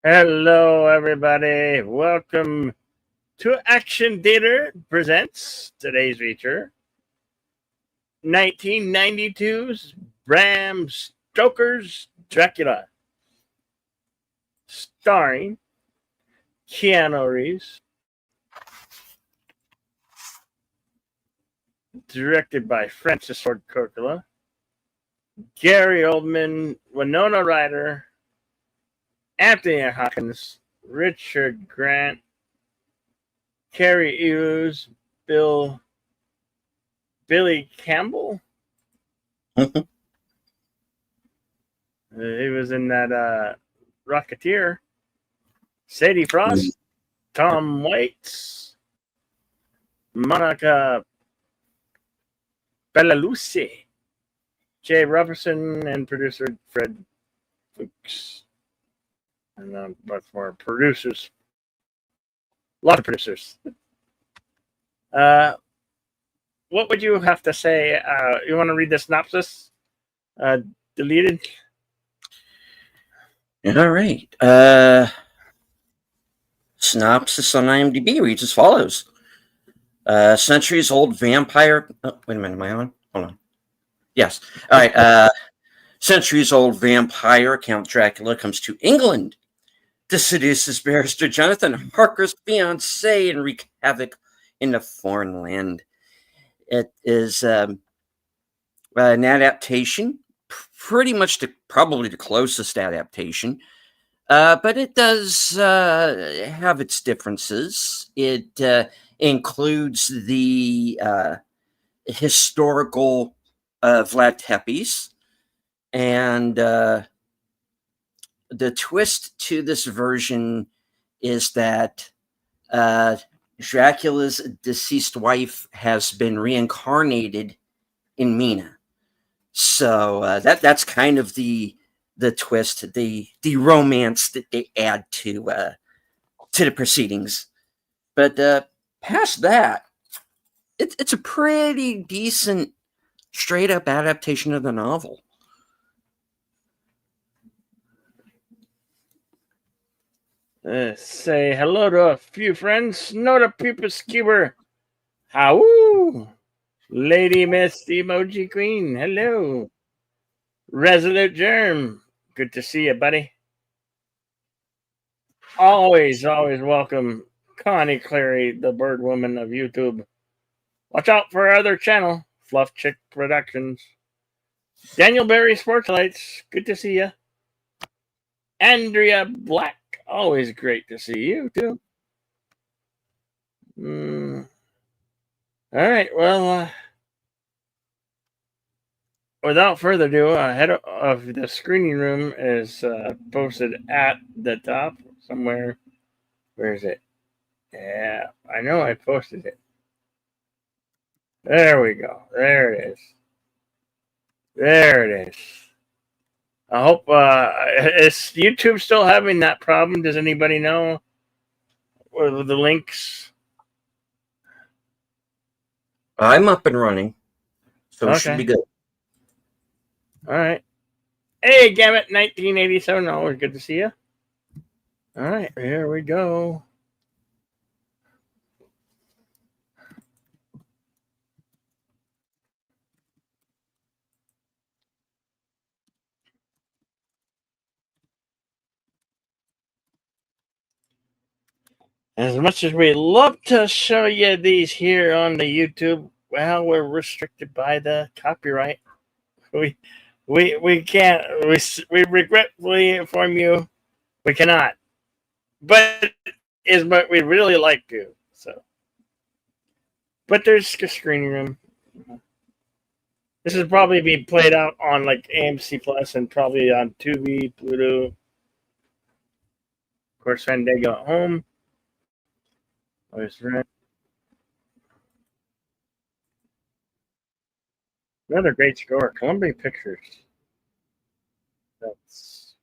Hello, everybody. Welcome to Action Theater Presents today's feature 1992's Bram Stoker's Dracula, starring Keanu Reeves, directed by Francis Ford Coppola, Gary Oldman, Winona Ryder, Anthony Hopkins, Richard Grant, Carrie Hughes, Billy Campbell. He was in that Rocketeer. Sadie Frost, Tom Waits, Monica Bellalucci, Jay Robertson, and producer Fred Fuchs. And much more producers. A lot of producers. What would you have to say? You want to read the synopsis? Deleted? All right. Synopsis on IMDb reads as follows. Centuries-old vampire... Oh, wait a minute, am I on? Hold on. Yes. All right. Centuries-old vampire Count Dracula comes to England to seduce his barrister Jonathan Harker's fiancée and wreak havoc in the foreign land. It is an adaptation, pretty much probably the closest adaptation. But it does have its differences. It includes the historical Vlad Tepes, and the twist to this version is that Dracula's deceased wife has been reincarnated in Mina. So that's kind of the twist, the romance that they add to the proceedings. But past that, it's a pretty decent, straight up adaptation of the novel. Say hello to a few friends. No to people skewer. How? Lady Miss Emoji Queen. Hello. Resolute Germ. Good to see you, buddy. Always welcome Connie Clary, the bird woman of YouTube. Watch out for our other channel, Fluff Chick Productions. Daniel Berry Sportslights. Good to see you. Andrea Black. Always great to see you, too. All right, well, without further ado, head of the screening room is posted at the top somewhere. Where is it? Yeah, I know I posted it. There we go. There it is. There it is. I hope is YouTube still having that problem? Does anybody know? With the links? I'm up and running, so Okay. it should be good. All right. Hey, Gamut 1987. Always good to see you. All right, here we go. As much as we love to show you these here on the YouTube, well, we're restricted by the copyright. We can't. We regretfully inform you, we cannot. But is what we really like to. So, but there's a screening room. This is probably being played out on like AMC Plus and probably on Tubi, Pluto. Of course, Fandango at home. Always right. Another great score, Columbia Pictures. That's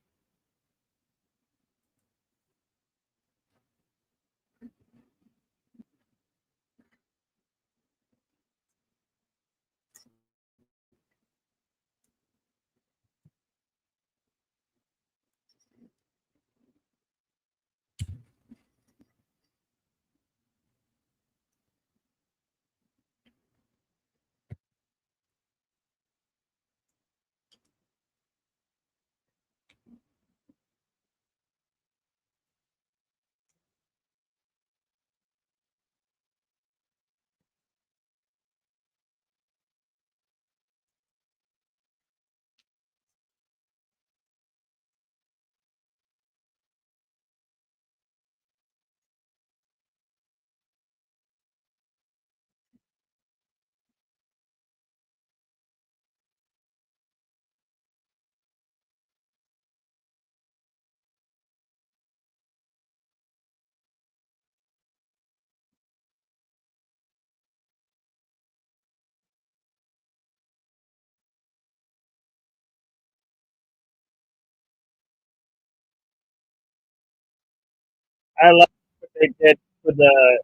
I like what they did with the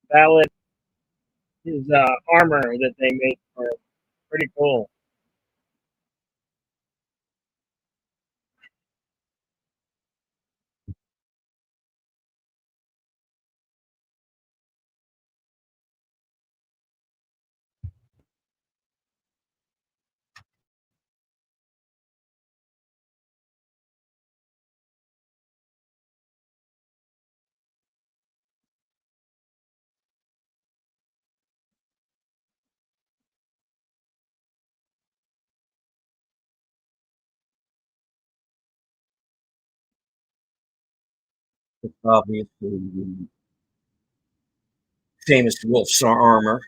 ballad, his armor that they made for him. Pretty cool. Obviously, the famous wolf's armor.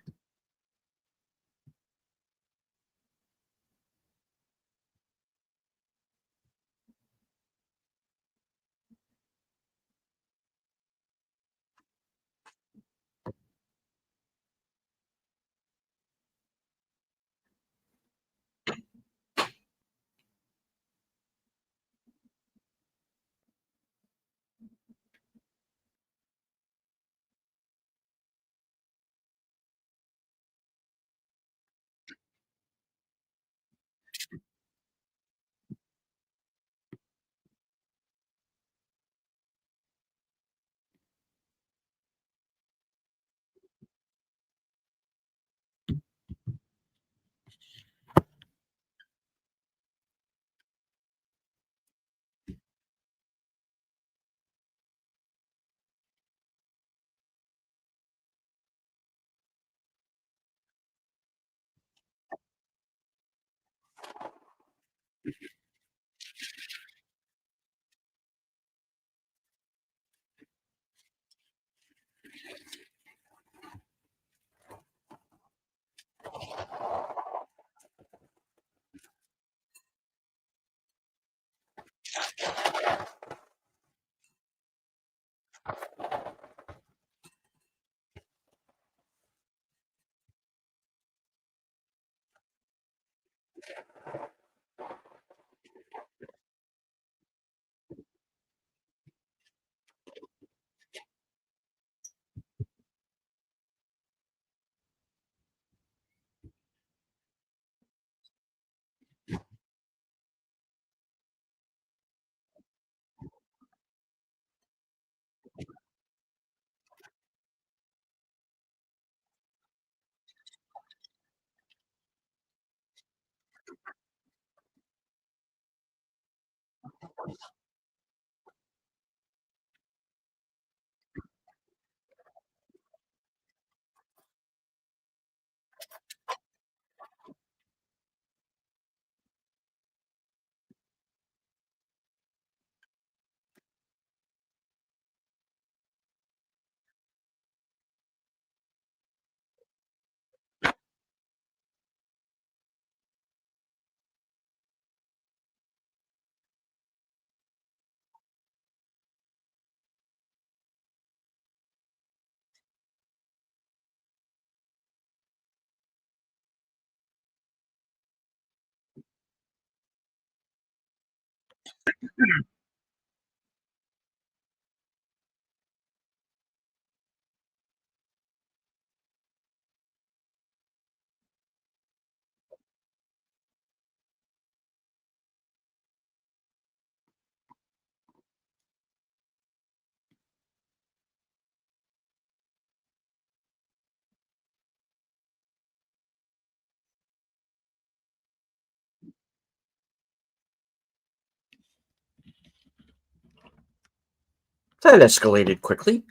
That escalated quickly.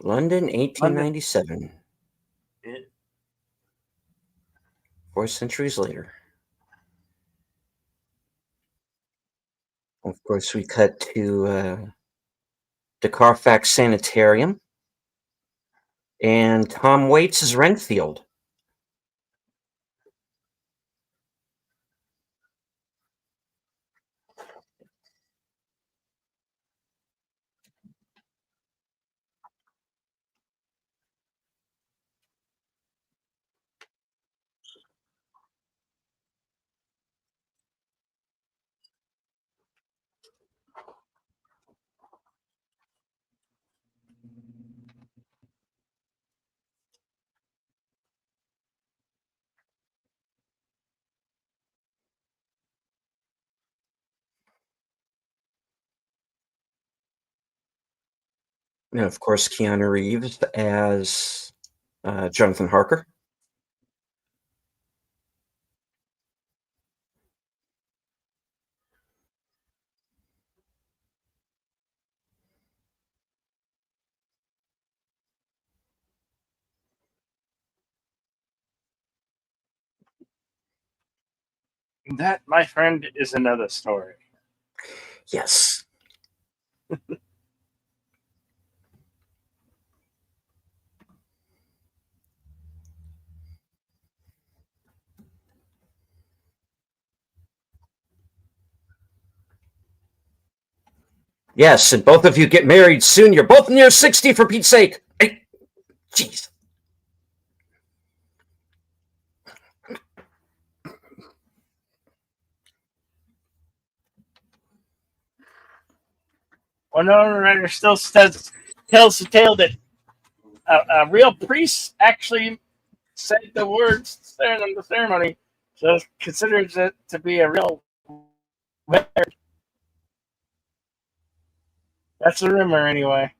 London, 1897. 4 centuries later. Of course, we cut to the Carfax Sanitarium, and Tom Waits is Renfield. And of course, Keanu Reeves as Jonathan Harker. That, my friend, is another story. Yes. Yes, and both of you get married soon. You're both near 60, for Pete's sake. Hey, jeez. Winona Ryder still tells the tale that a real priest actually said the words there in the ceremony, so considers it to be a real marriage. That's a rumor, anyway.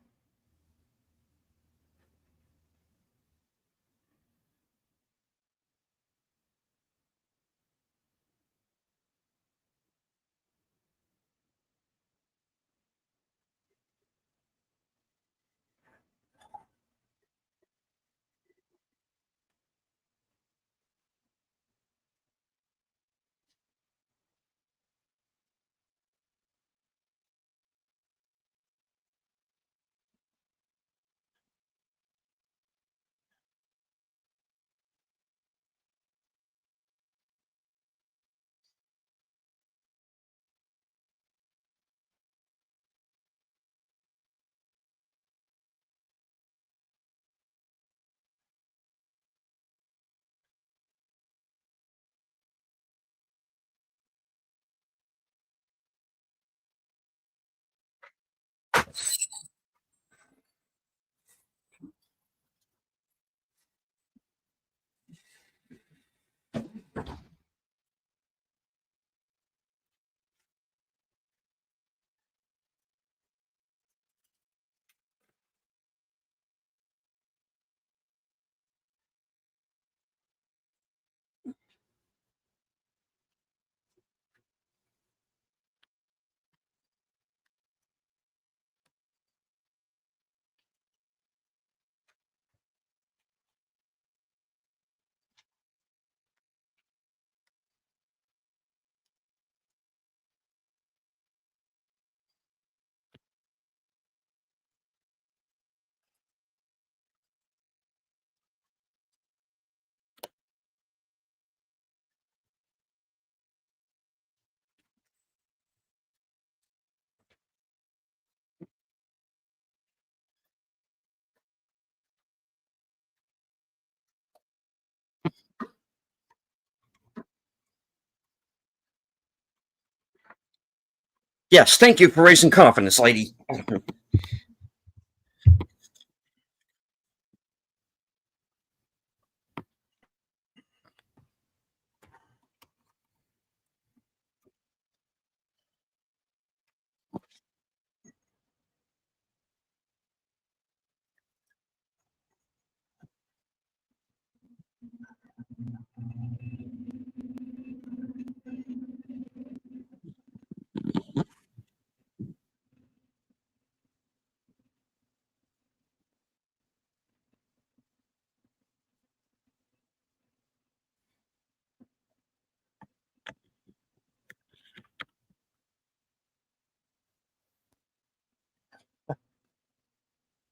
Yes, thank you for raising confidence, lady.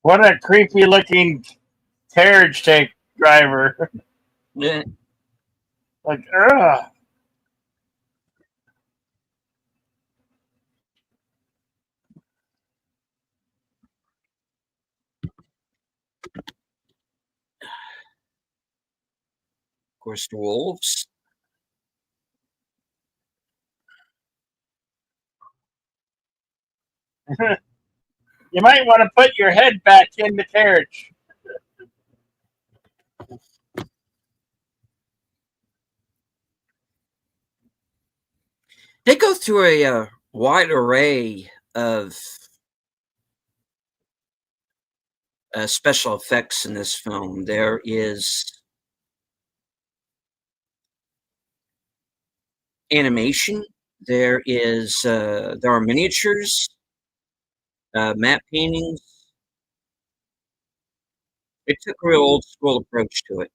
What a creepy looking carriage tank driver. Yeah. Like, ugh. Of course, the wolves. You might want to put your head back in the carriage. They go through a wide array of special effects in this film. There is animation. There are miniatures, matte paintings. It took a real old school approach to it.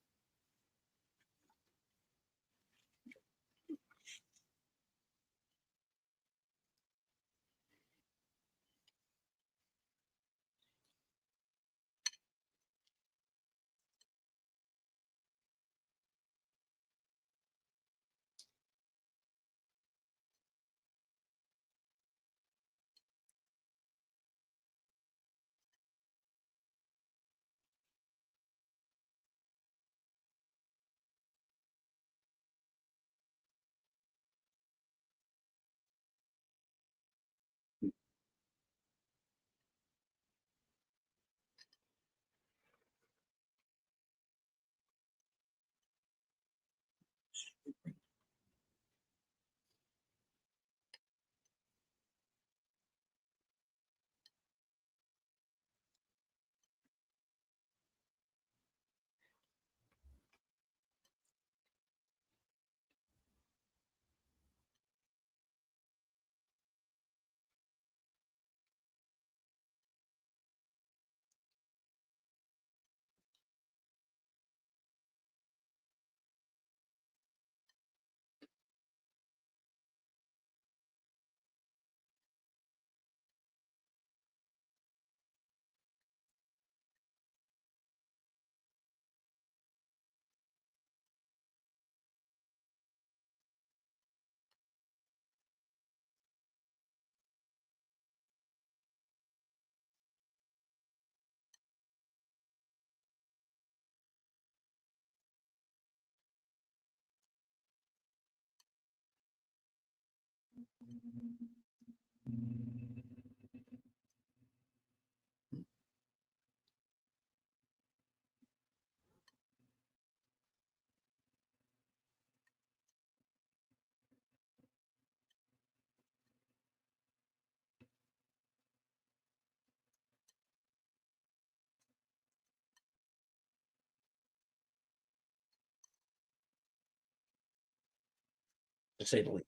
To say the least.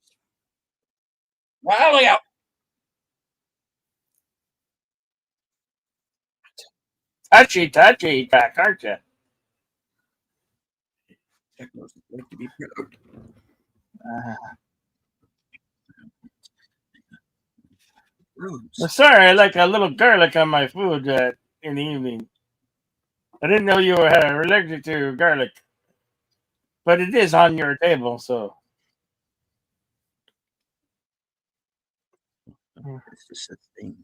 Wow, look out! Touchy, touchy, Jack, aren't you? Technos like to be proud. Well, sorry, I like a little garlic on my food in the evening. I didn't know you were allergic to garlic, but it is on your table, so. It's just a thing.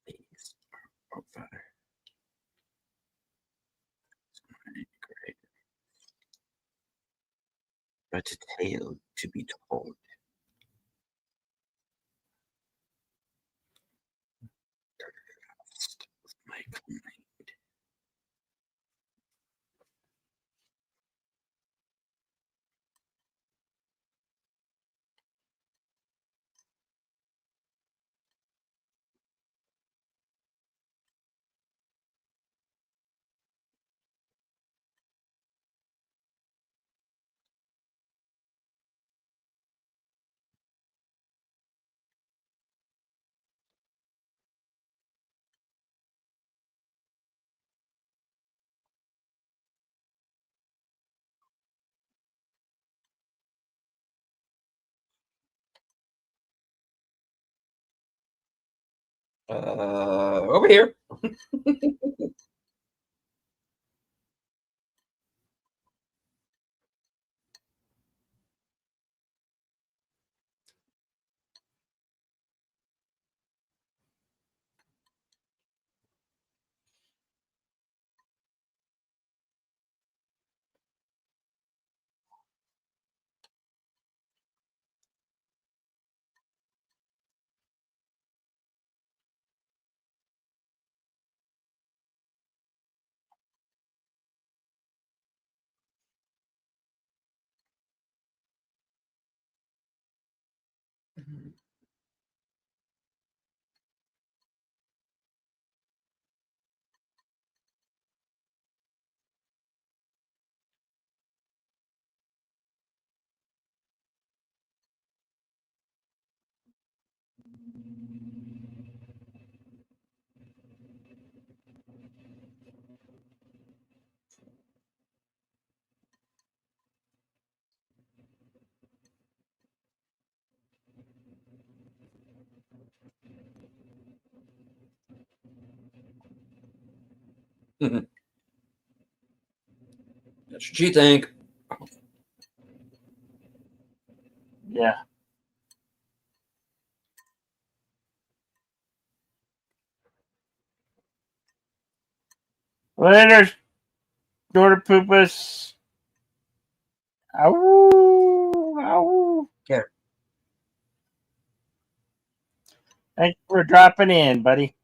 These are fire. Great. But a tale to be told. My mind. Over here. That's what you think. Yeah. Later, daughter poopus. Ow, ow. Here. Thanks for dropping in, buddy.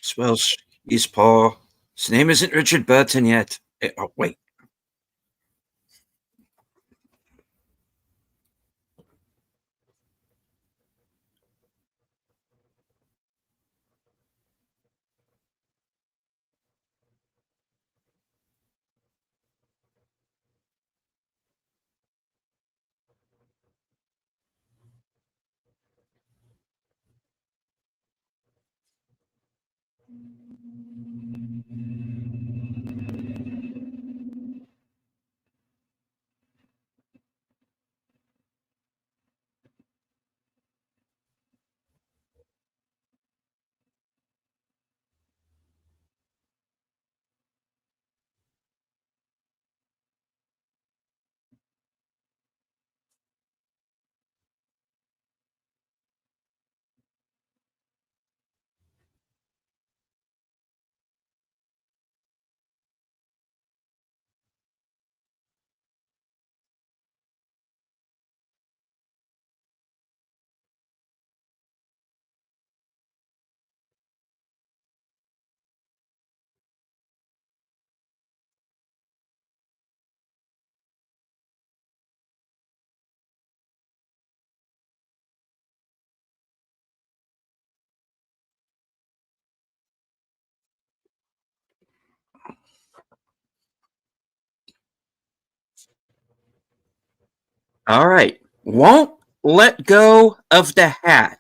Swells. He's Paul. His name isn't Richard Burton yet. Oh, wait. All right. Won't let go of the hat.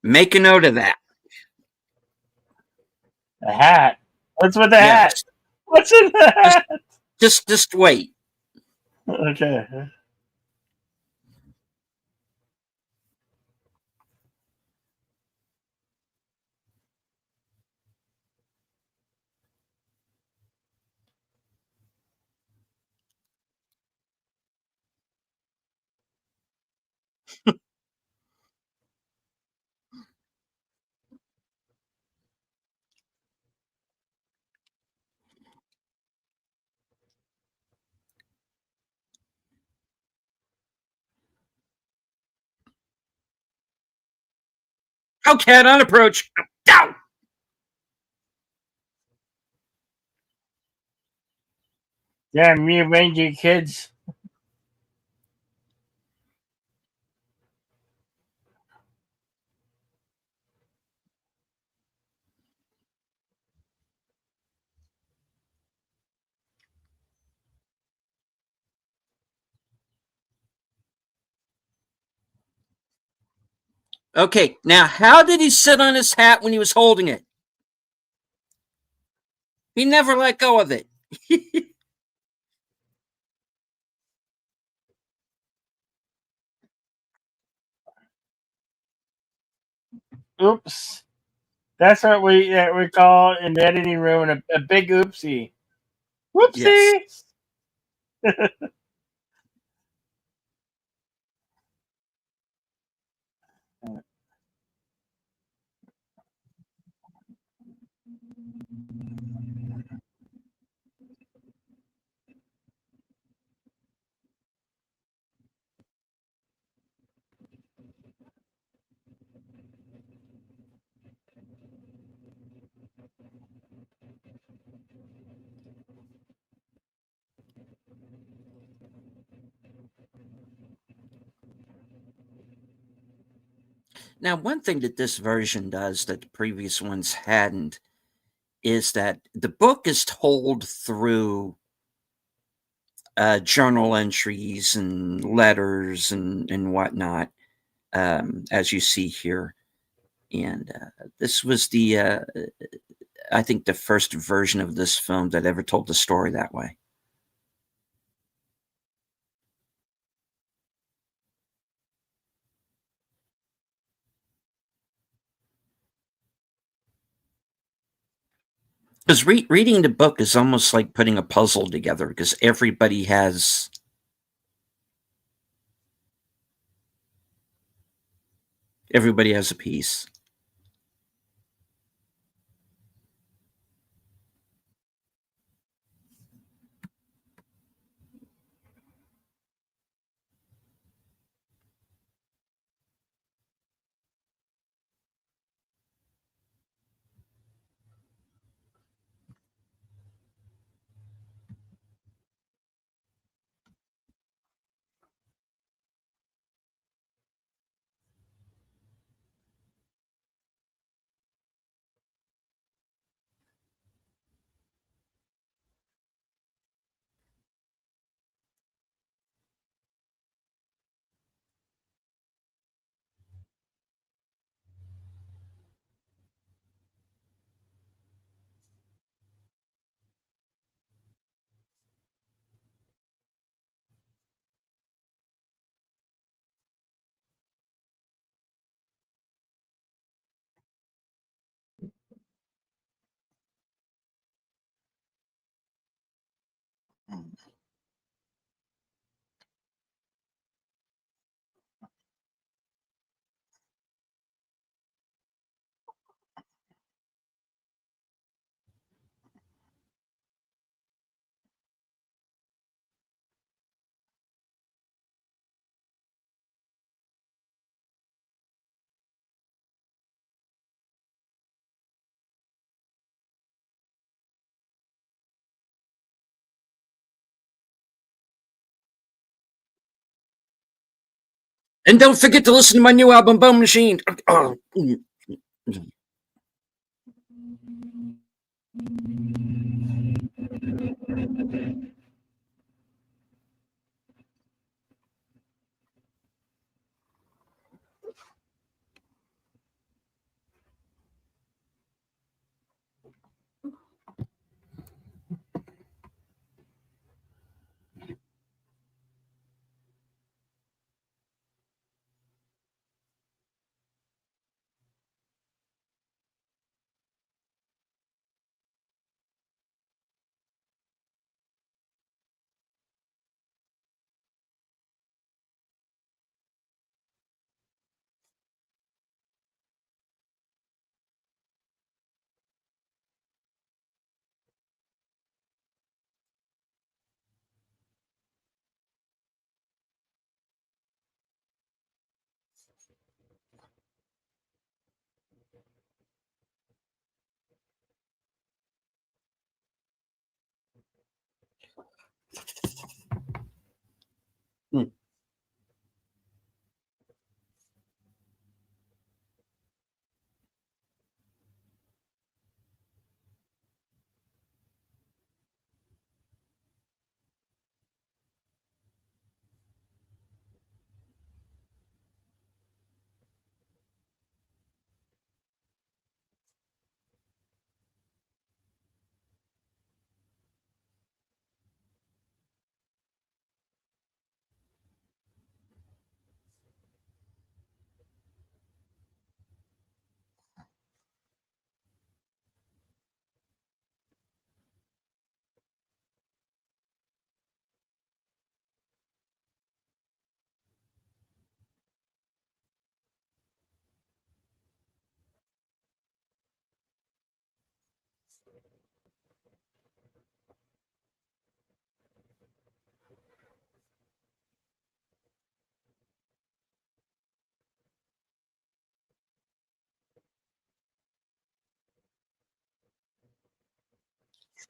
Make a note of that. A hat. What's with the hat? Yes. What's in the Just, hat? just wait. Okay. Go, cat, on approach. Down. Damn you, mangy kids. Okay, now how did he sit on his hat when he was holding it? He never let go of it. Oops. That's what we call in the editing room a big oopsie. Yes. Whoopsie. Now, one thing that this version does that the previous ones hadn't is that the book is told through journal entries and letters and whatnot, as you see here. And this was I think, the first version of this film that ever told the story that way. Because reading the book is almost like putting a puzzle together because everybody has a piece. And don't forget to listen to my new album, Bone Machine. Oh,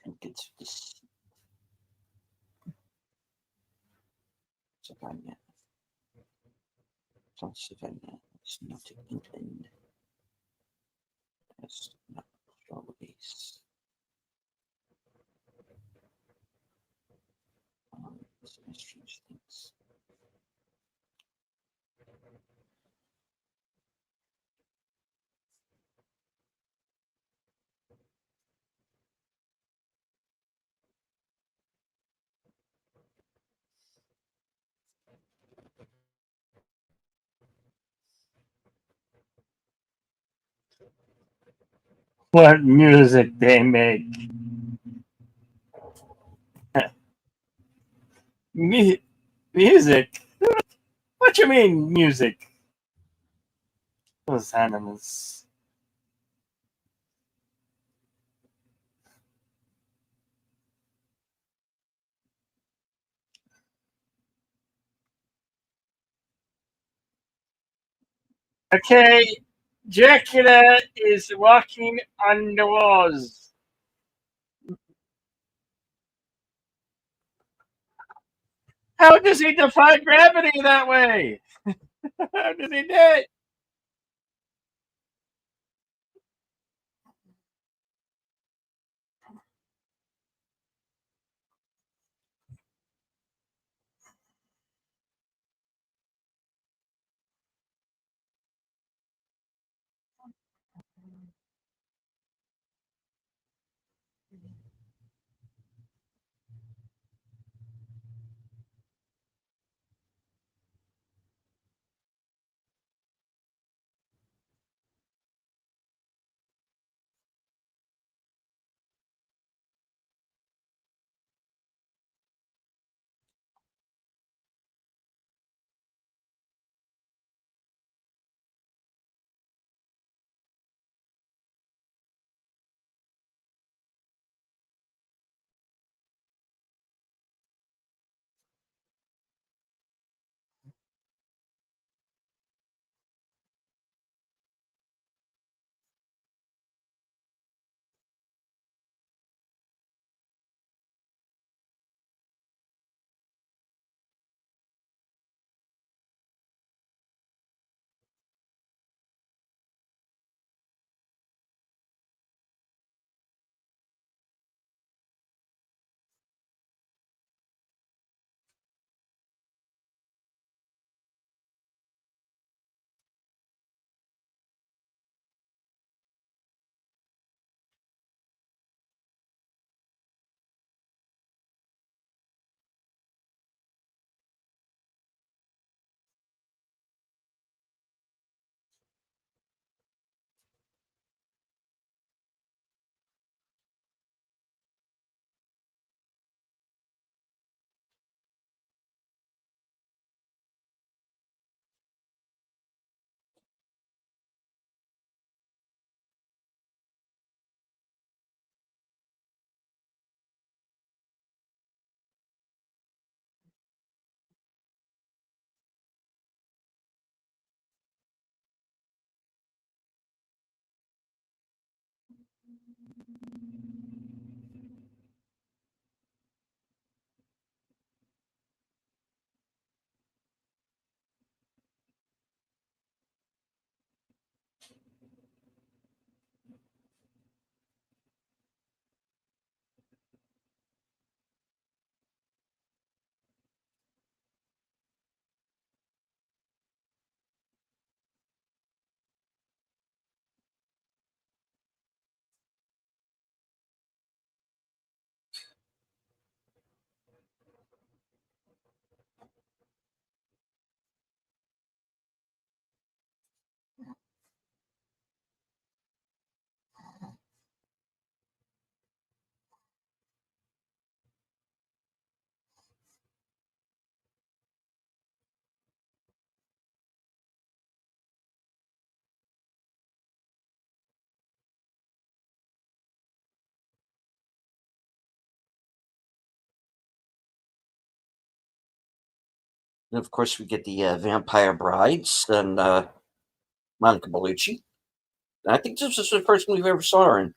And get to this. Savannah. South Savannah. It's not in England. That's not always. Strange things. What music they make. Music? What you mean, music? Those animals. Okay, Dracula is walking on the walls. How does he defy gravity that way? How does he do it? And of course, we get the Vampire Brides and Monica Bellucci. I think this is the first movie we ever saw her in.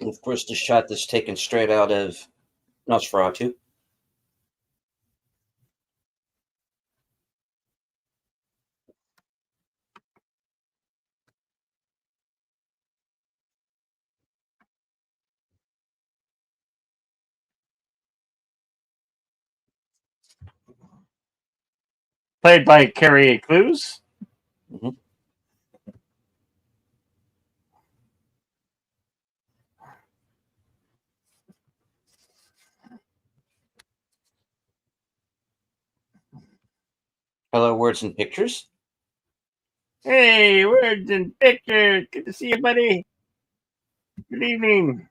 And of course, the shot that's taken straight out of Nosferatu. Played by Carrie Clues. Mhm. Hello, Words and Pictures. Hey, words and pictures. Good to see you, buddy. Good evening.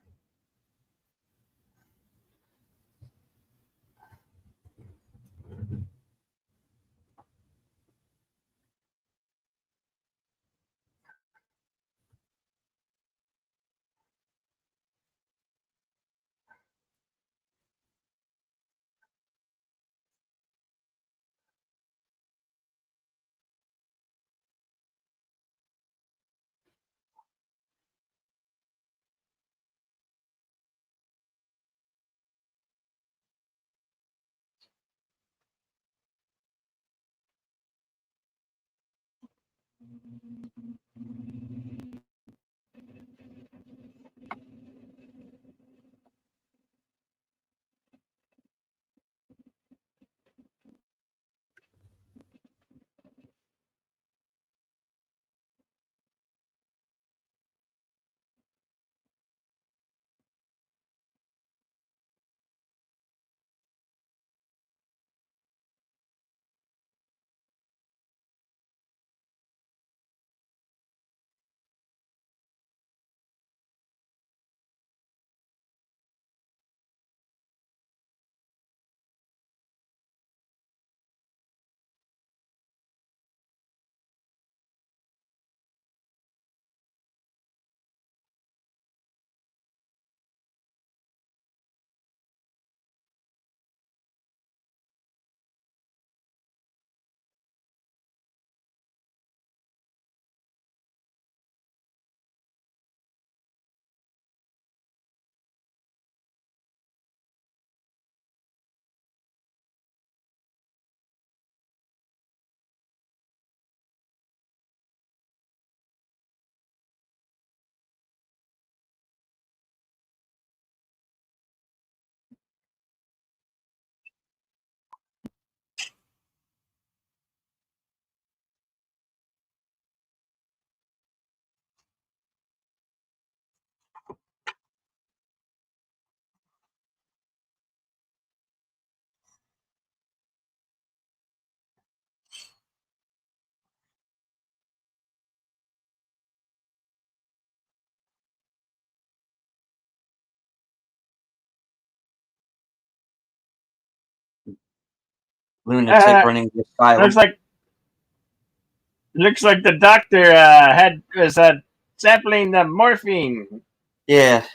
Lunatic running the asylum. Looks like Looks like the doctor was sampling the morphine. Yeah.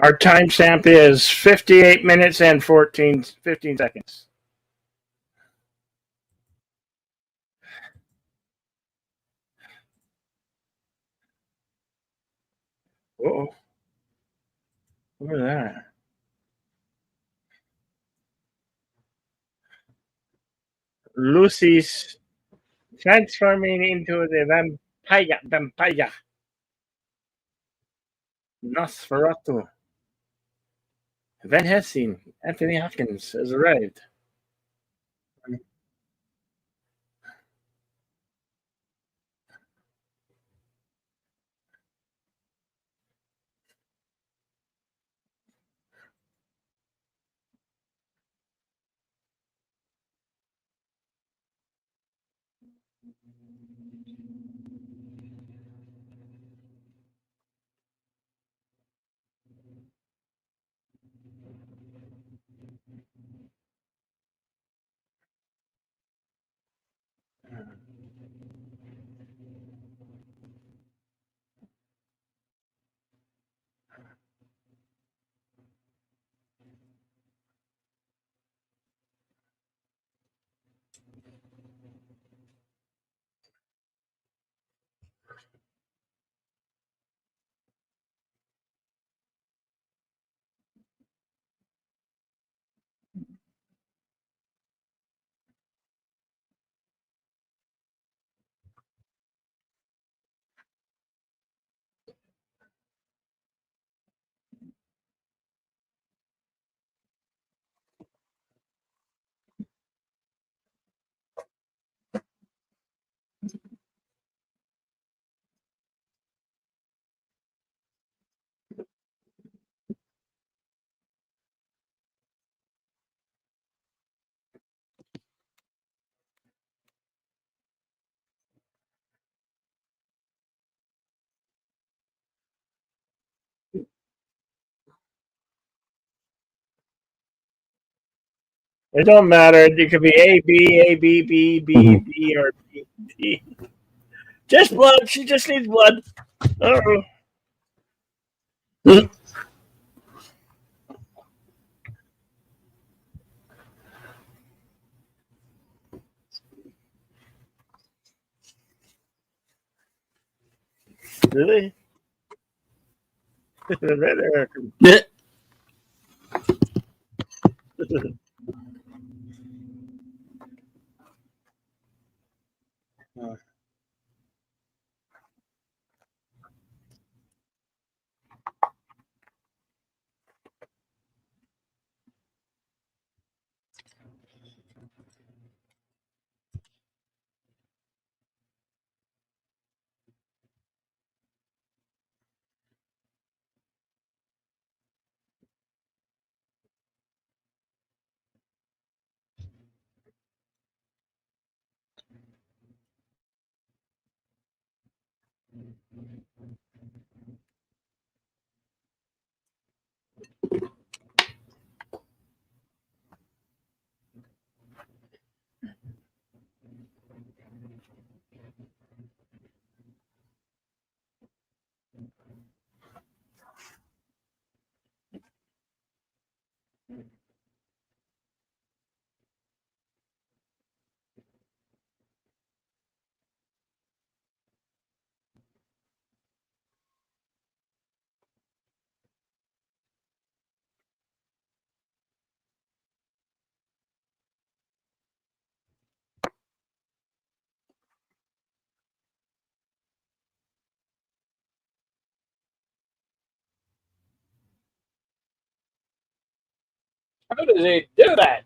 Our timestamp is 58 minutes and 15 seconds. Uh-oh. Look at that. Lucy's transforming into the vampire. Nosferatu. Van Helsing, Anthony Hopkins has arrived. It don't matter. It could be A, B, A, B, B, B, B, or B, D. Just blood. She just needs blood. Uh-oh. Really? How does he do that?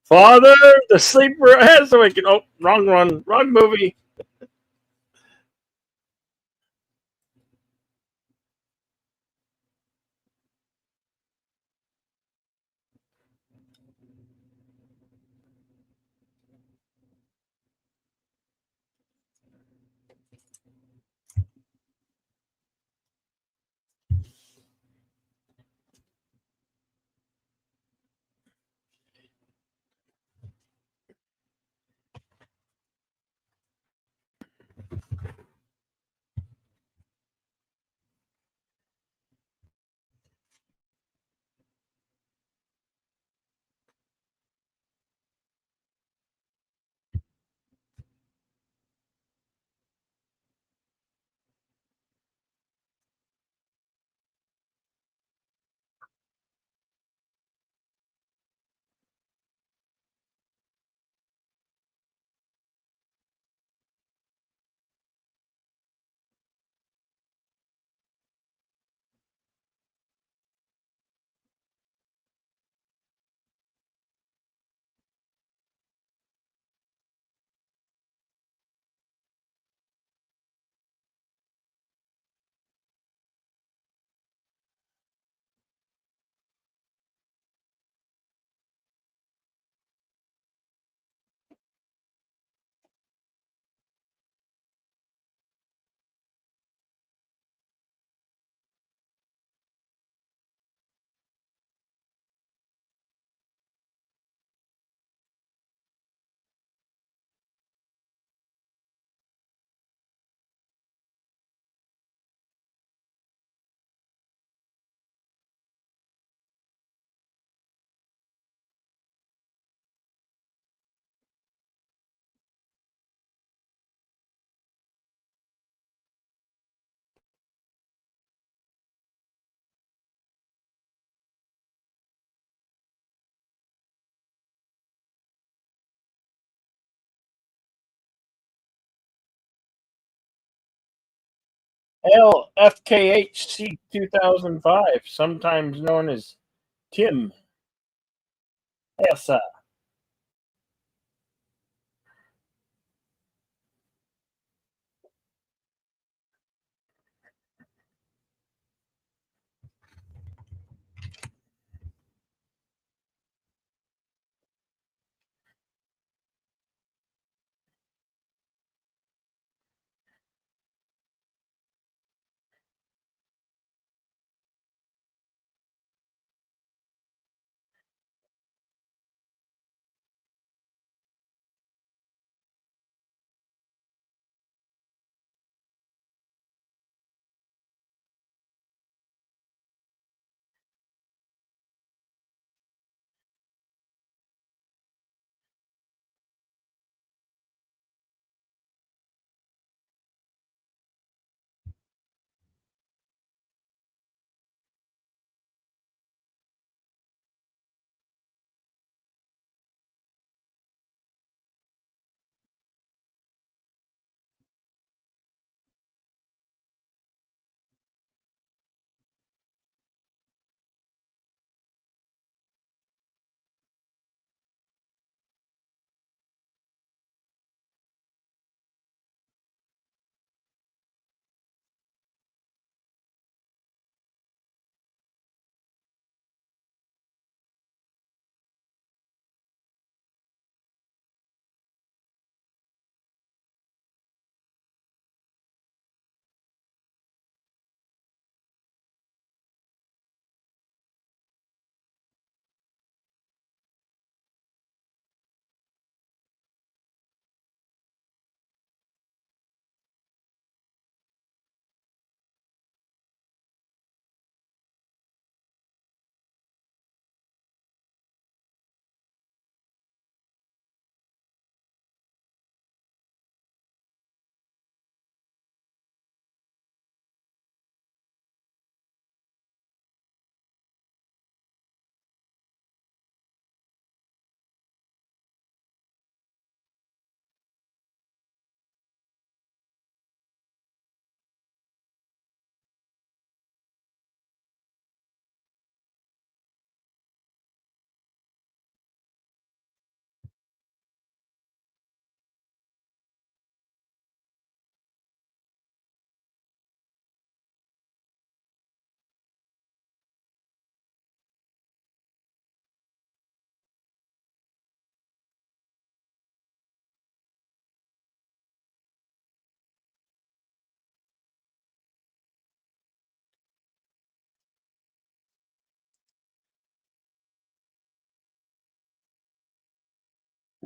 Father, the sleeper has awakened. Oh, wrong one, wrong movie. LFKHC 2005, sometimes known as Tim. Yes,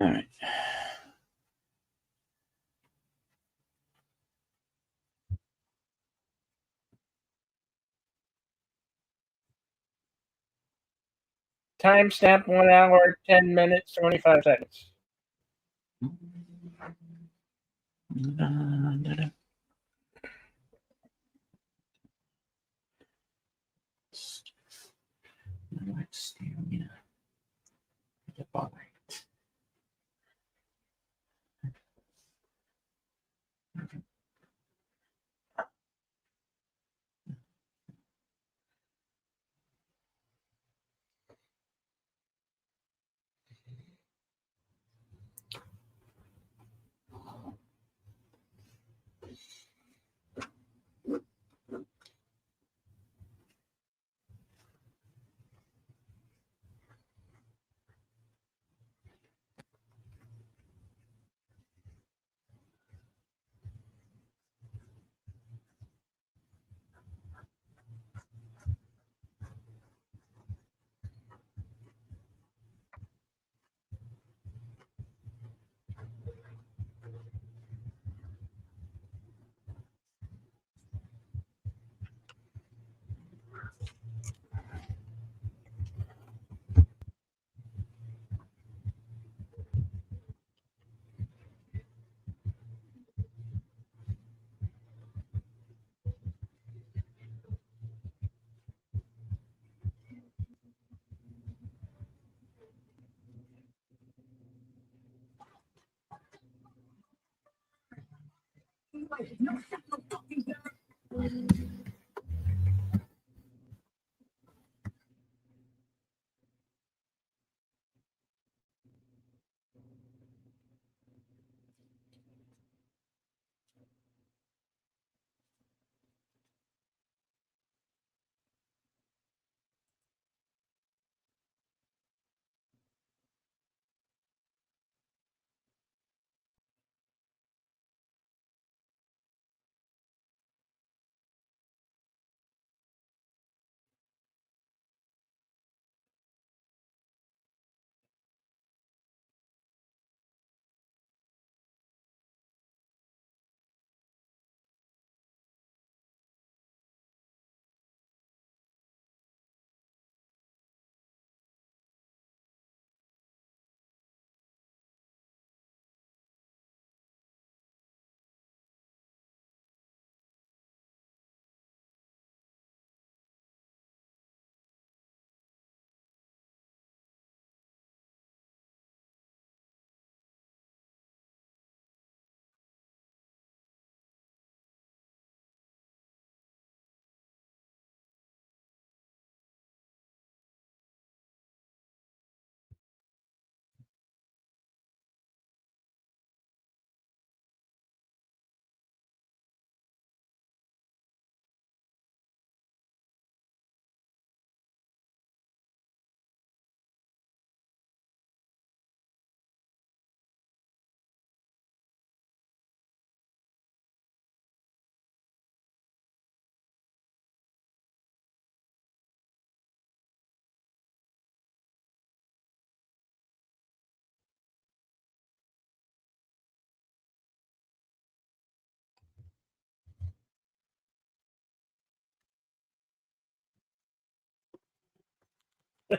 All right. Timestamp 1 hour, 10 minutes, 25 seconds.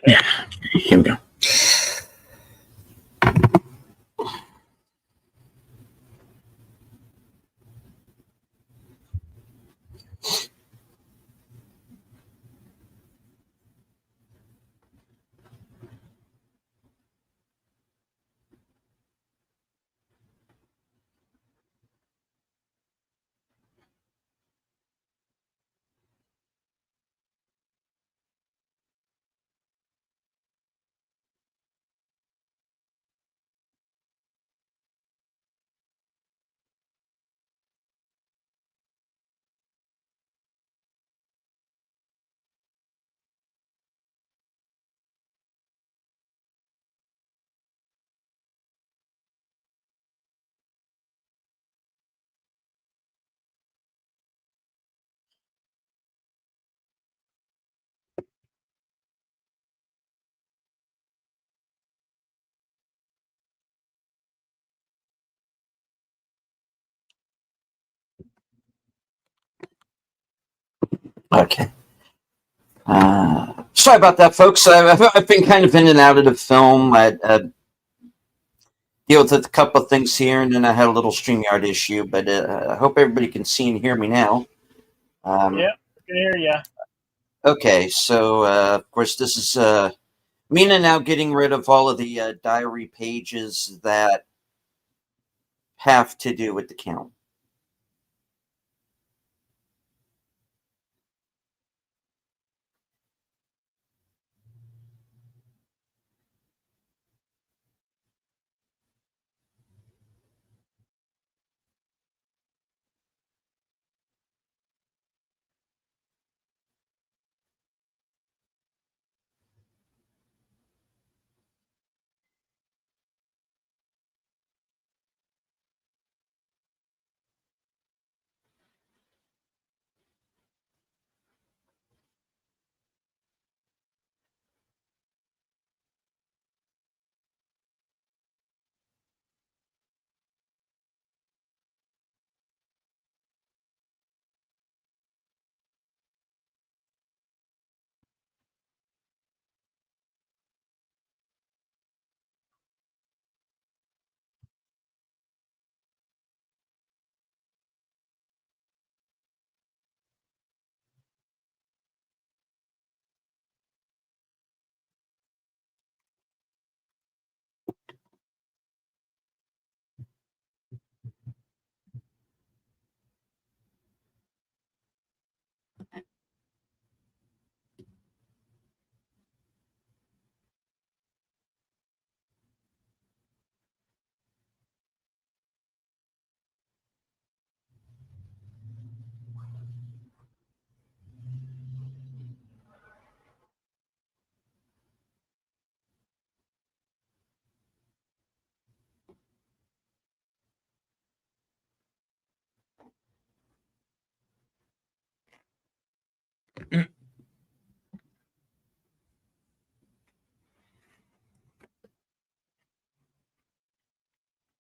Yeah, here we go. Okay. Sorry about that, folks. I've been kind of in and out of the film. I dealt with a couple of things here, and then I had a little StreamYard issue, but I hope everybody can see and hear me now. Yep, I can hear you. Okay, so of course, this is Mina now getting rid of all of the diary pages that have to do with the count.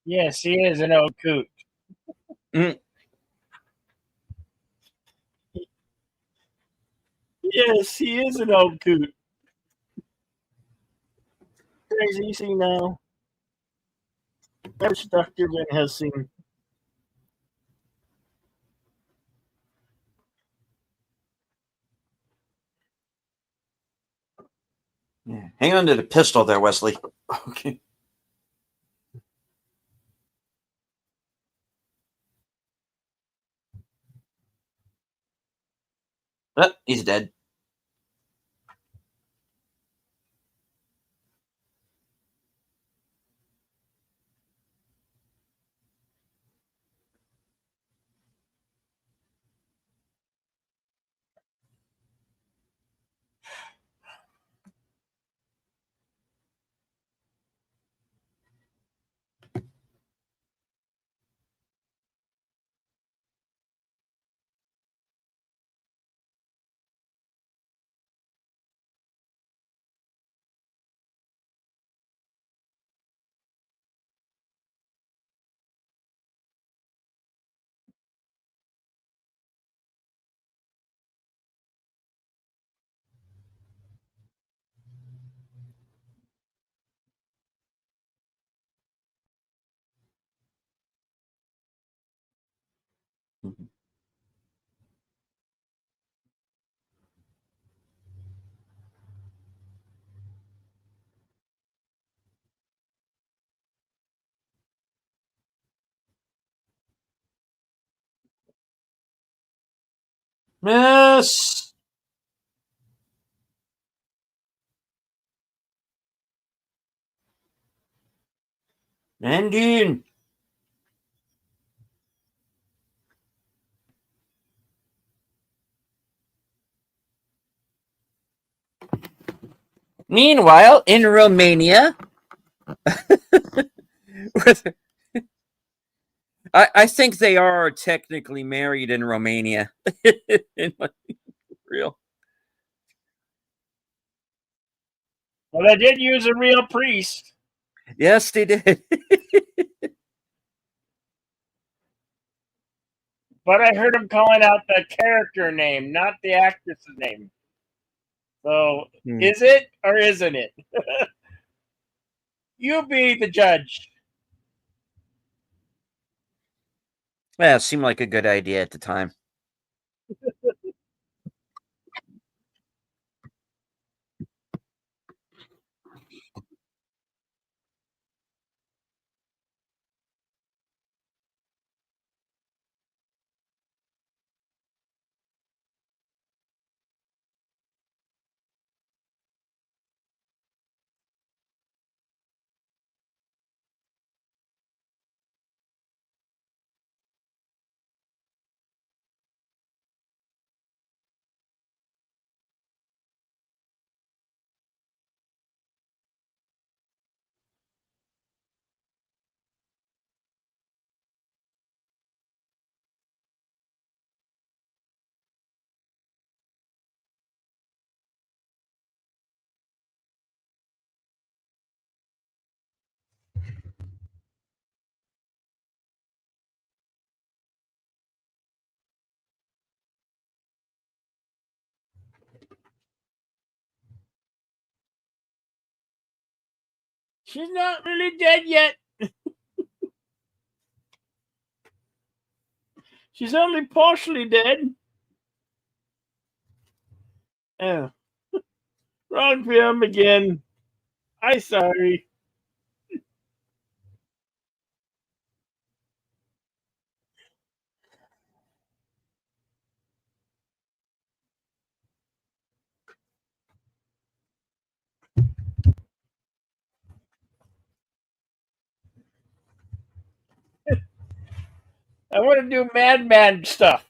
Yes, he is an old coot. Mm. Yes, he is an old coot. Crazy, see now. There's Dr. Van Helsing. Yeah. Hang on to the pistol there, Wesley. Okay. He's dead. Miss Nandine. Meanwhile, in Romania, I think they are technically married in Romania. In real. Well, they did use a real priest. Yes, they did. But I heard him calling out the character name, not the actress's name. So, is it or isn't it? You be the judge. Yeah, it seemed like a good idea at the time. She's not really dead yet. She's only partially dead. Oh, wrong film again. I sorry. I want to do madman stuff.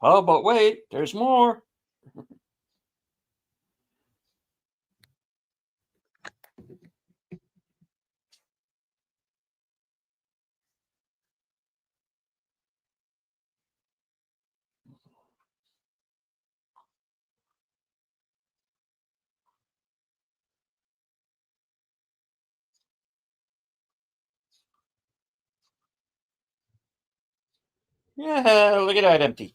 Oh, but wait, there's more. Yeah, look at that empty.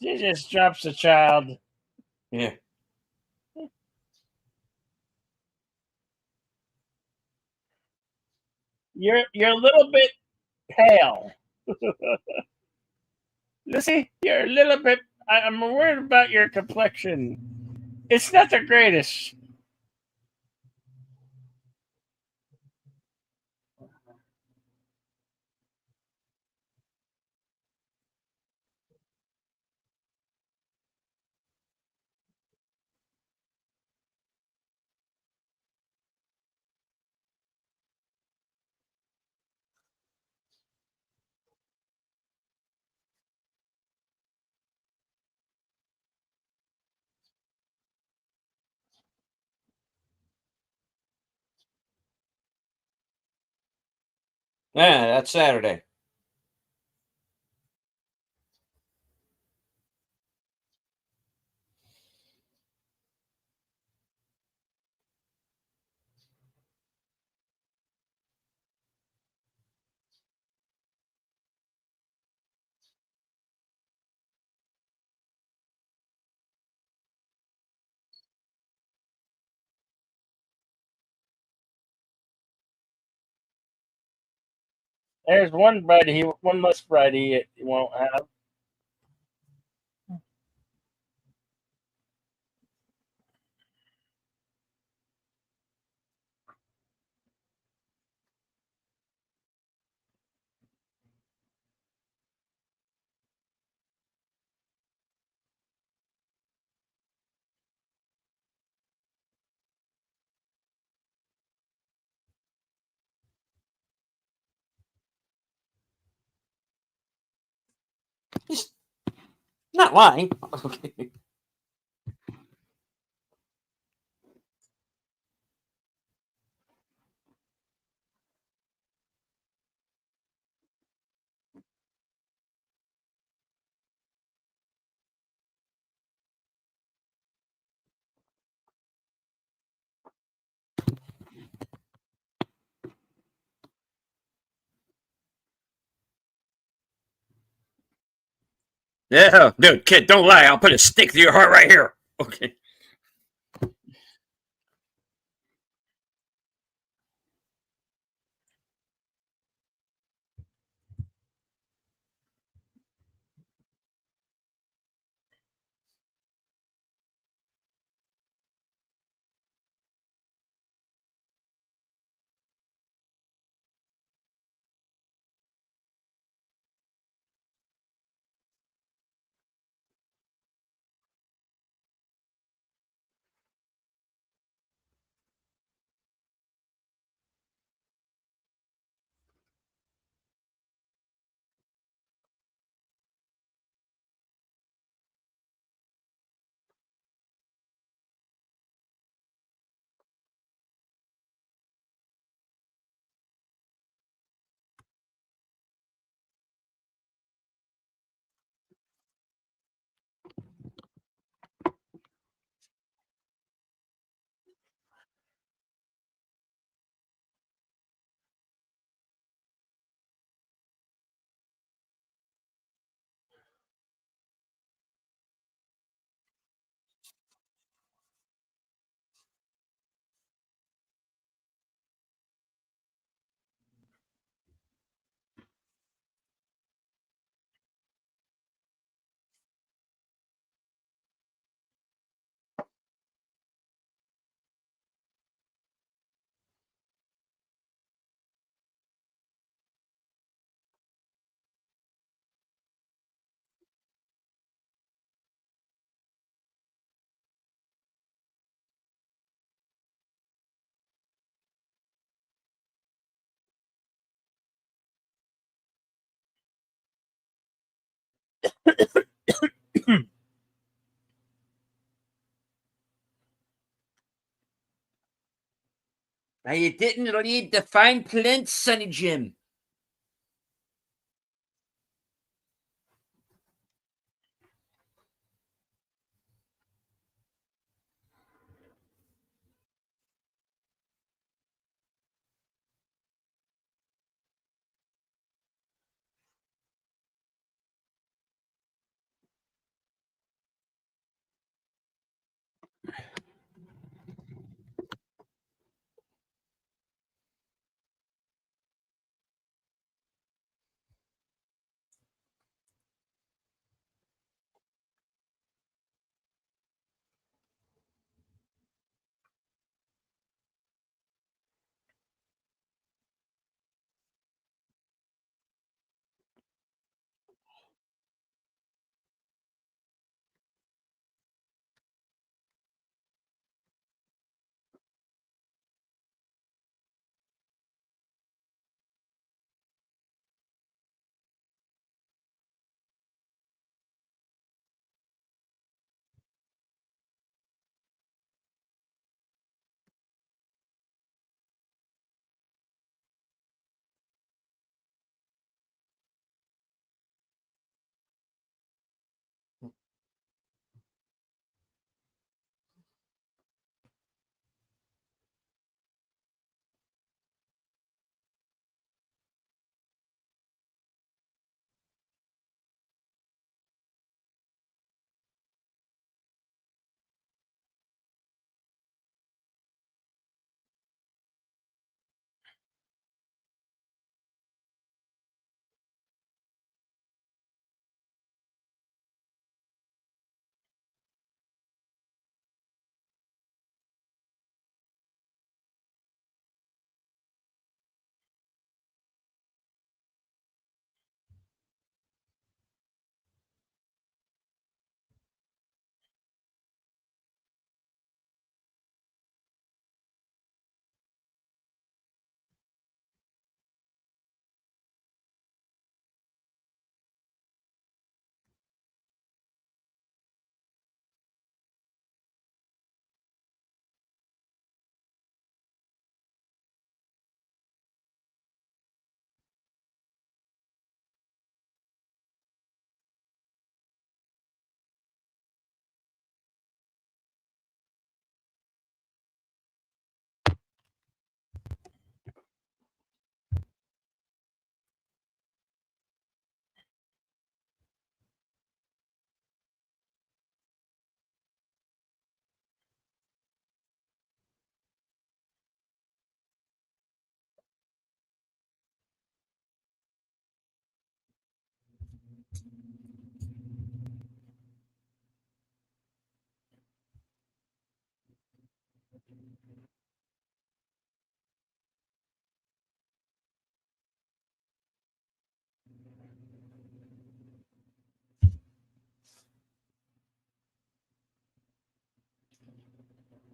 She just drops a child. Yeah. You're a little bit pale. Lucy, you're a little bit. I'm worried about your complexion. It's not the greatest. Yeah, that's Saturday. There's one less bread he won't have. He's not lying. Okay. Yeah, dude, kid, don't lie. I'll put a stick through your heart right here. Okay. Now you didn't lead the fine print, Sonny Jim.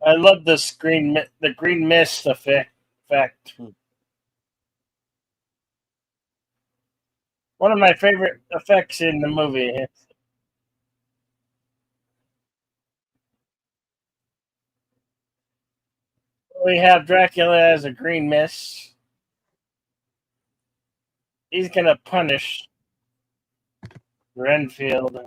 I love the green mist effect. One of my favorite effects in the movie. We have Dracula as a green mist. He's gonna punish Renfield.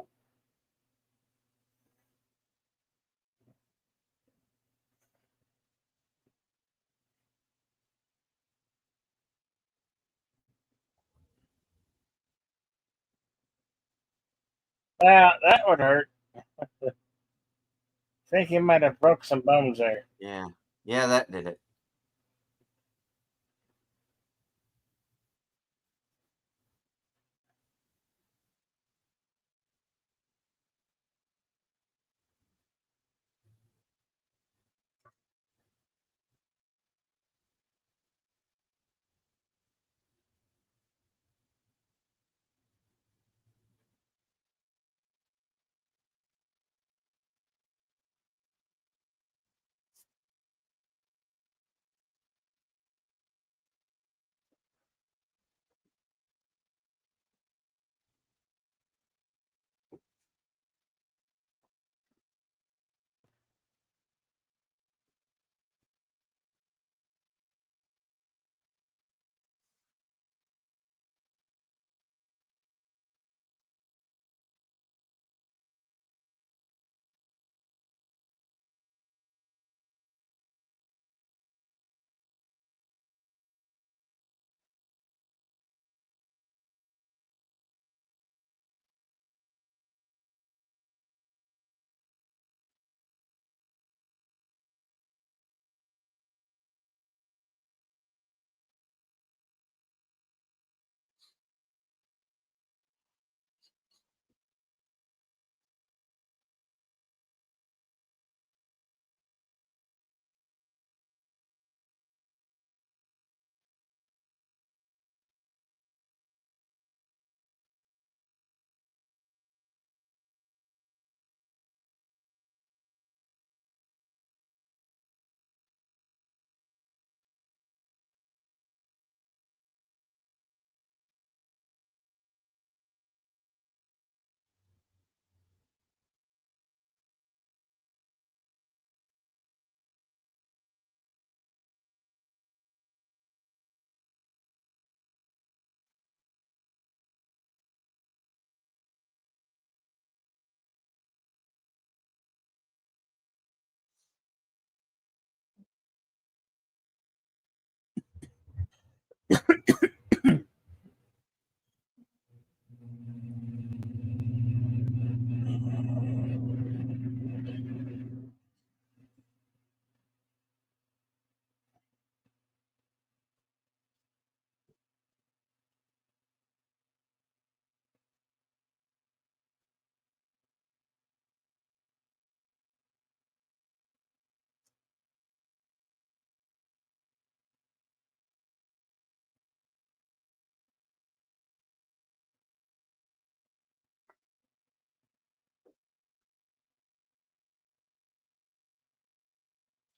That would hurt. I think he might have broke some bones there. Yeah. Yeah, that did it.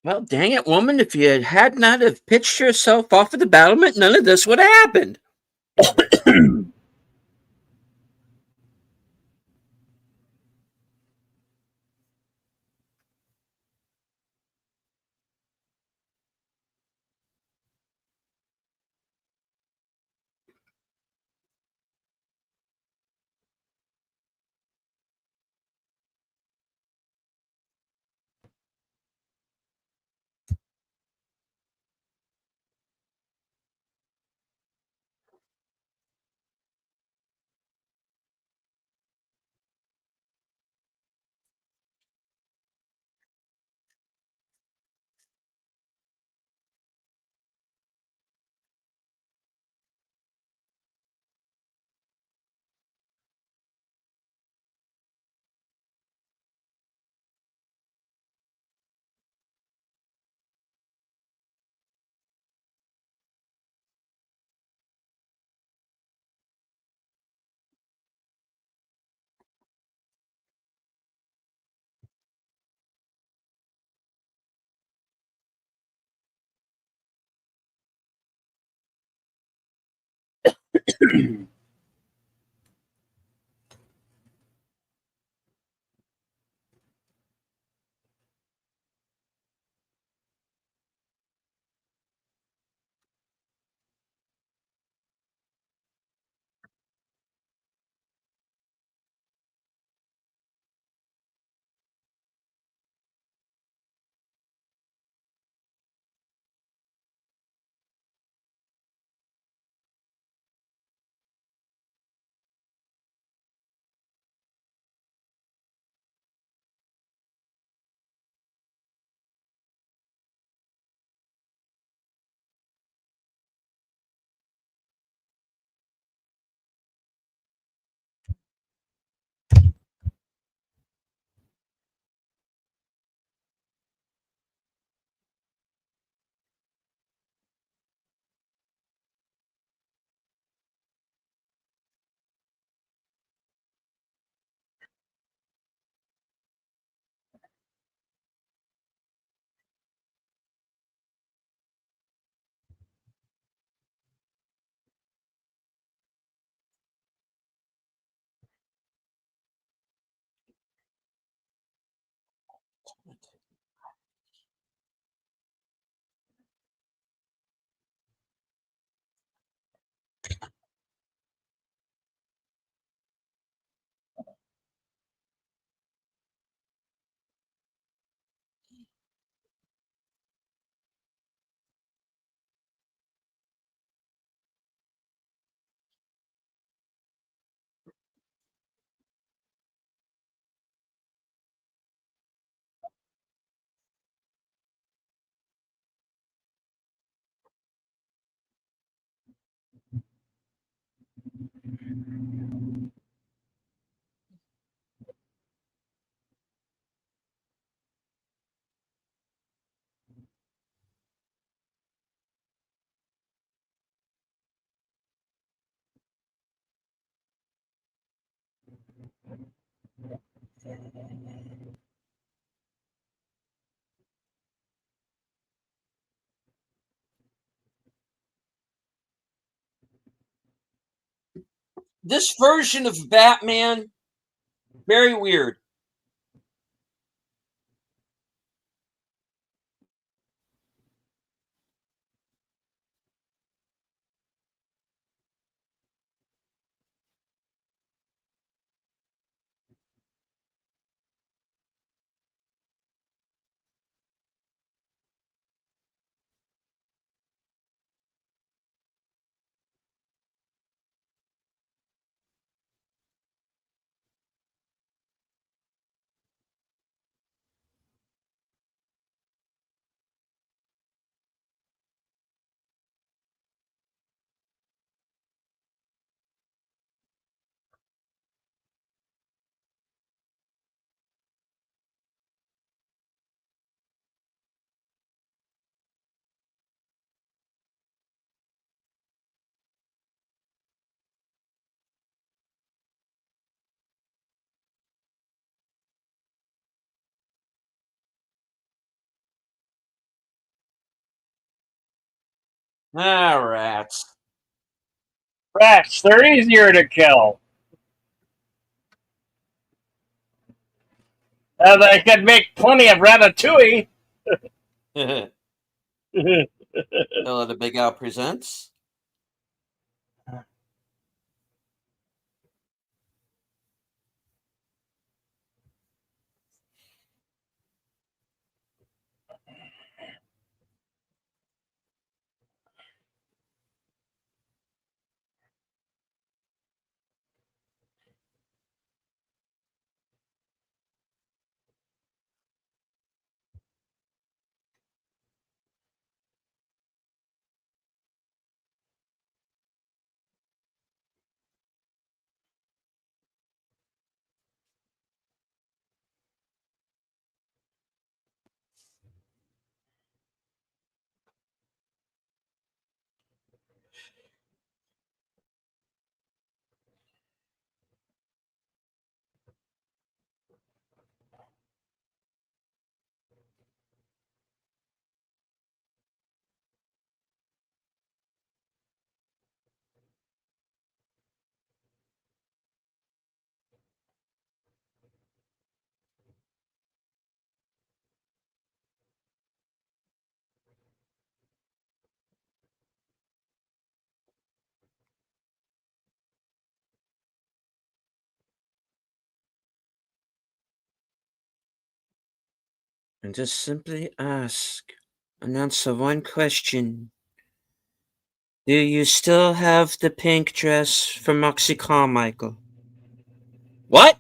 Well, dang it, woman, if you had not have pitched yourself off of the battlement, none of this would have happened. This version of Batman, very weird. Ah, rats. Rats, they're easier to kill. They could make plenty of ratatouille. Hello, the Big Al presents. And just simply answer one question. Do you still have the pink dress from Moxie Carmichael? What?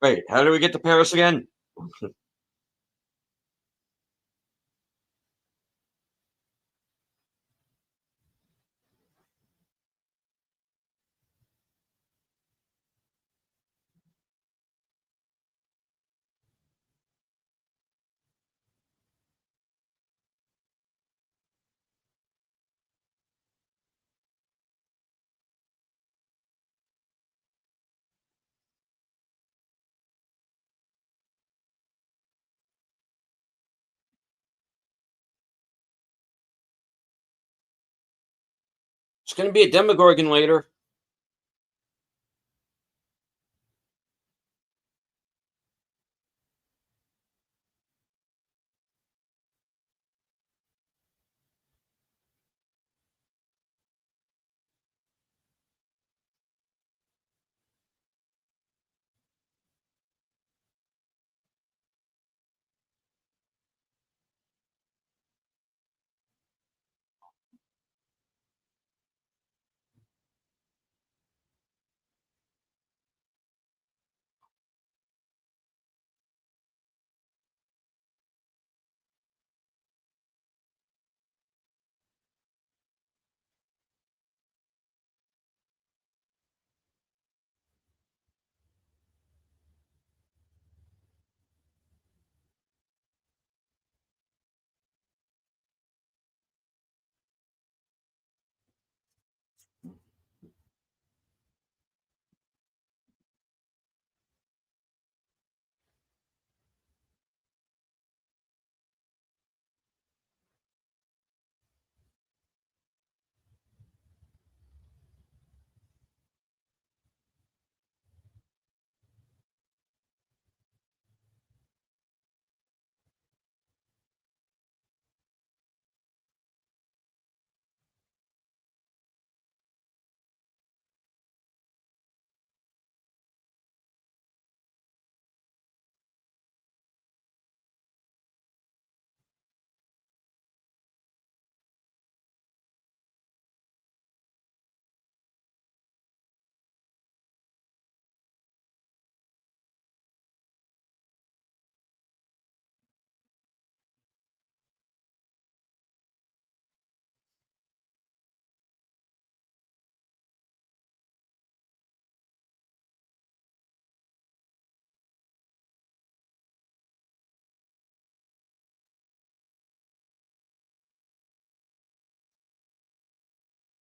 Wait, how do we get to Paris again? It's going to be a Demogorgon later.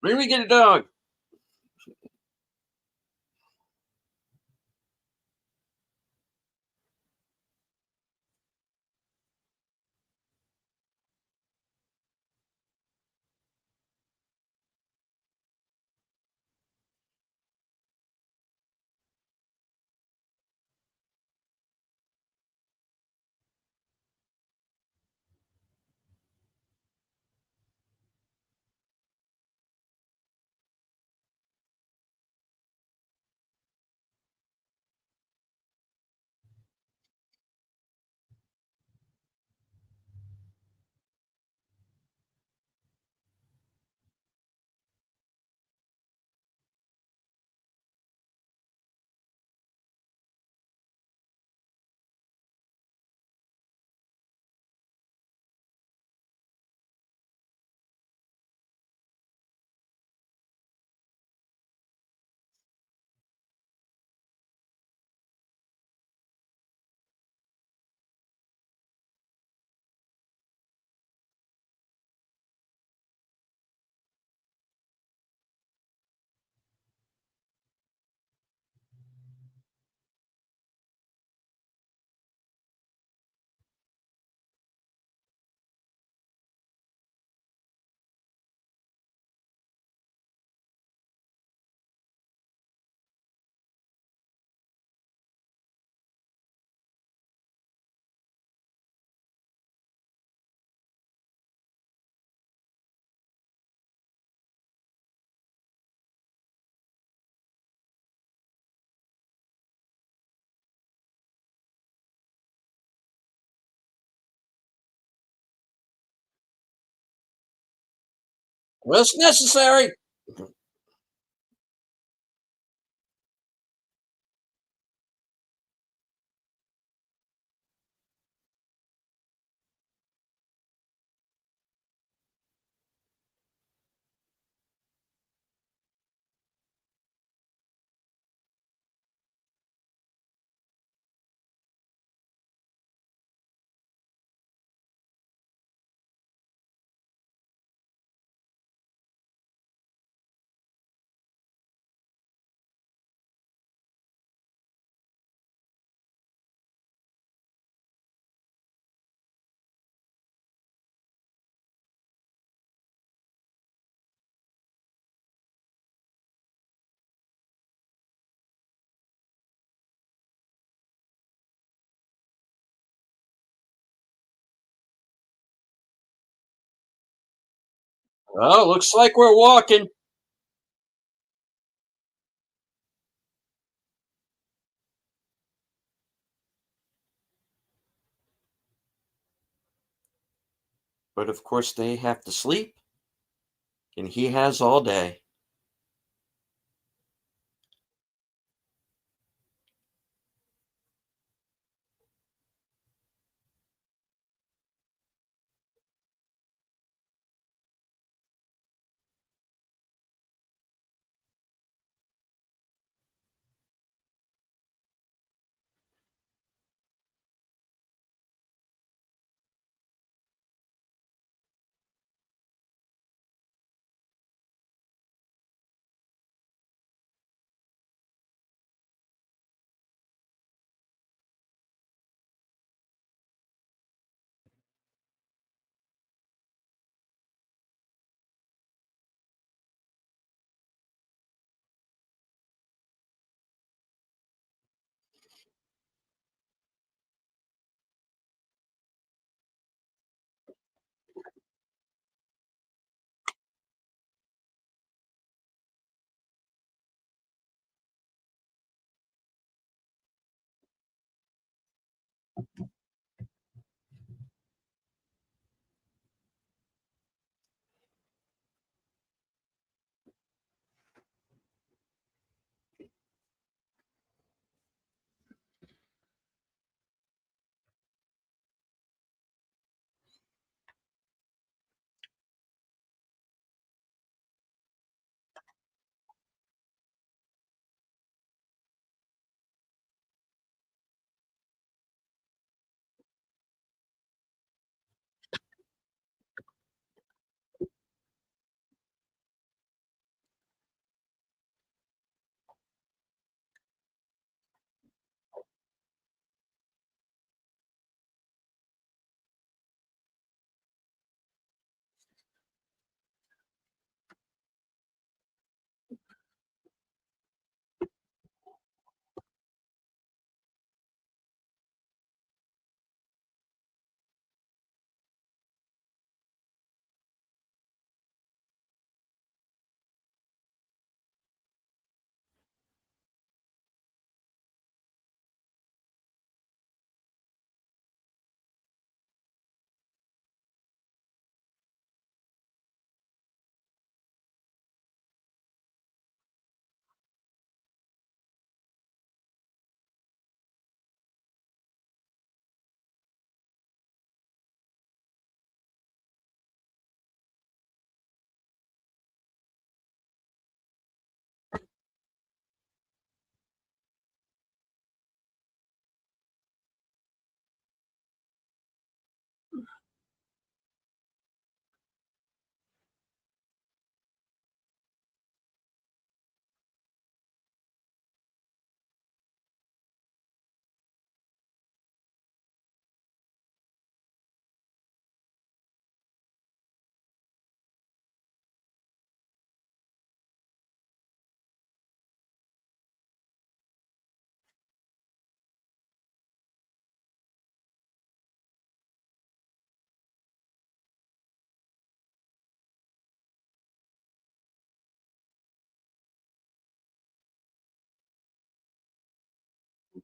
Where do we get a dog? What's necessary? Oh, looks like we're walking. But of course, they have to sleep, and he has all day.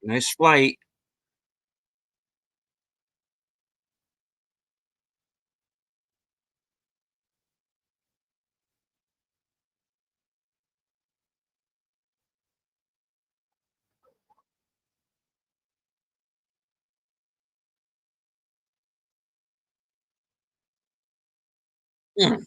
Nice flight. Mm.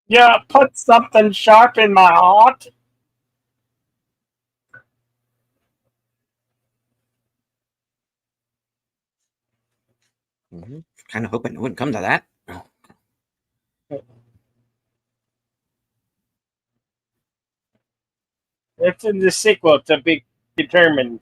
Yeah, put something sharp in my heart. Kind of hoping it wouldn't come to that. It's in the sequel to be determined.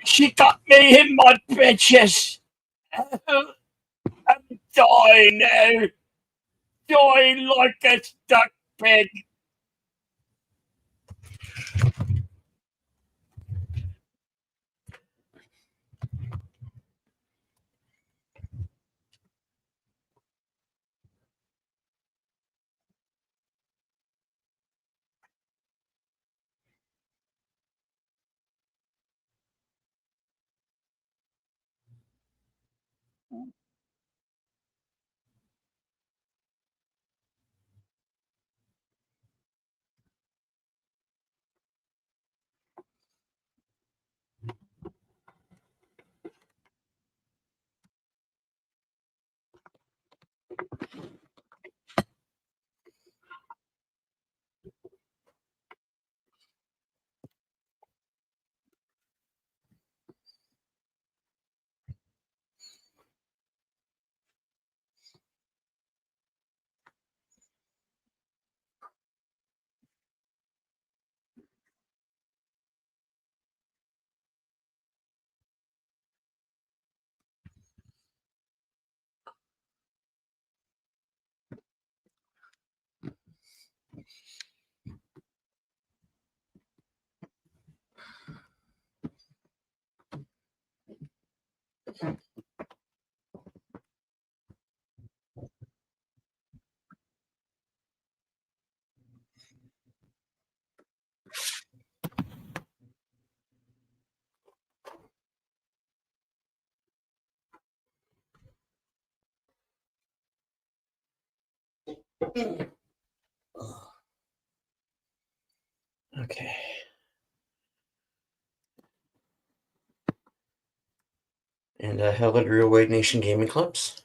She got me in my bitches. I'm dying now. Dying like a stuck pig. Okay. And hello to Real Wade Nation Gaming Clubs.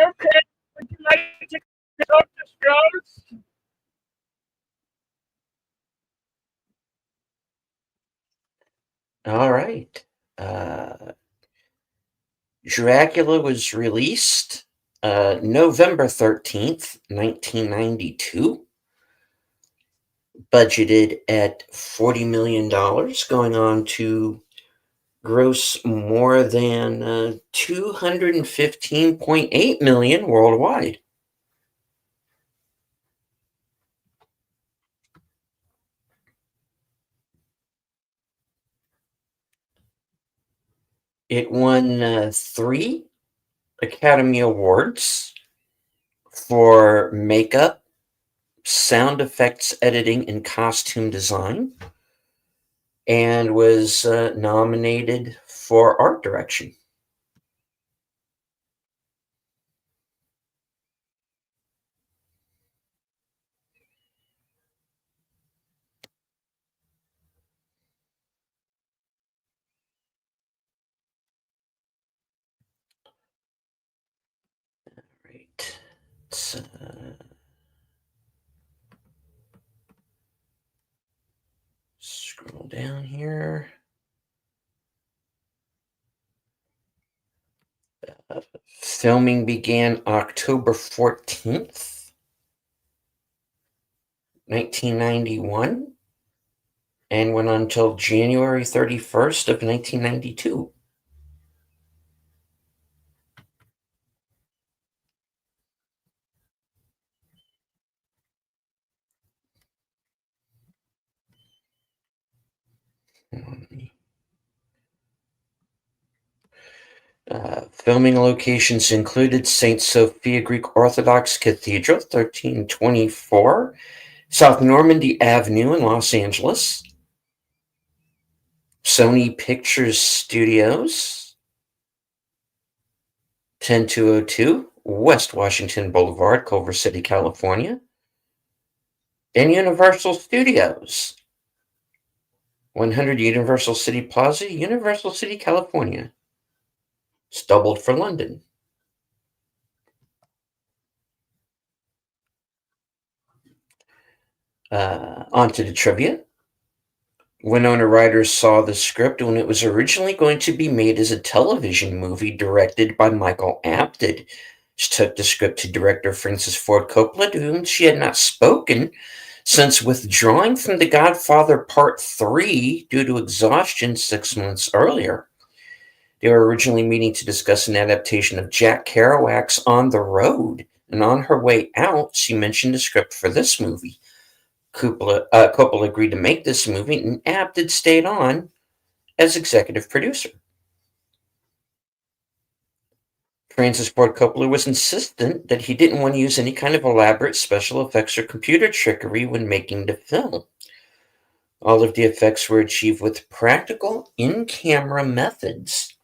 Okay, would you like to talk to Strauss? All right. Uh, Dracula was released November 13th, 1992, budgeted at $40 million, going on to gross more than 215.8 million worldwide. It won 3 Academy Awards for makeup, sound effects editing, and costume design, and was nominated for art direction. Right. Let's scroll down here. Filming began October 14th, 1991, and went on until January 31st of 1992. Filming locations included St. Sophia Greek Orthodox Cathedral, 1324, South Normandy Avenue in Los Angeles, Sony Pictures Studios, 10202 West Washington Boulevard, Culver City, California, and Universal Studios, 100 Universal City Plaza, Universal City, California. It's doubled for London. On to the trivia. Winona Ryder saw the script when it was originally going to be made as a television movie directed by Michael Apted. She took the script to director Francis Ford Coppola, to whom she had not spoken since withdrawing from The Godfather Part 3 due to exhaustion 6 months earlier. They were originally meeting to discuss an adaptation of Jack Kerouac's On the Road, and on her way out, she mentioned the script for this movie. Coppola agreed to make this movie, and Apted stayed on as executive producer. Francis Ford Coppola was insistent that he didn't want to use any kind of elaborate special effects or computer trickery when making the film. All of the effects were achieved with practical in-camera methods.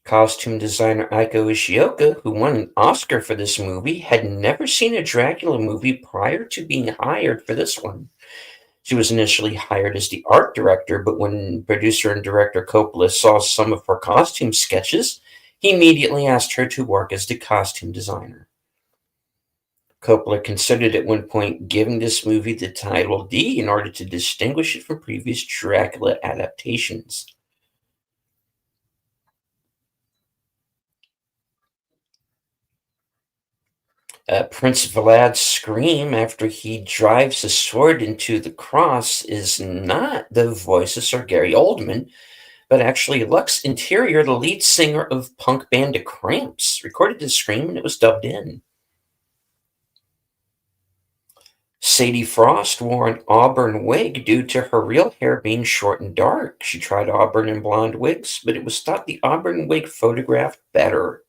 Costume designer Aiko Ishioka, who won an Oscar for this movie, had never seen a Dracula movie prior to being hired for this one. She was initially hired as the art director, but when producer and director Coppola saw some of her costume sketches, he immediately asked her to work as the costume designer. Coppola considered at one point giving this movie the title D in order to distinguish it from previous Dracula adaptations. Prince Vlad's scream after he drives a sword into the cross is not the voice of Sir Gary Oldman, but actually Lux Interior, the lead singer of punk band The Cramps, recorded the scream and it was dubbed in. Sadie Frost wore an auburn wig due to her real hair being short and dark. She tried auburn and blonde wigs, but it was thought the auburn wig photographed better.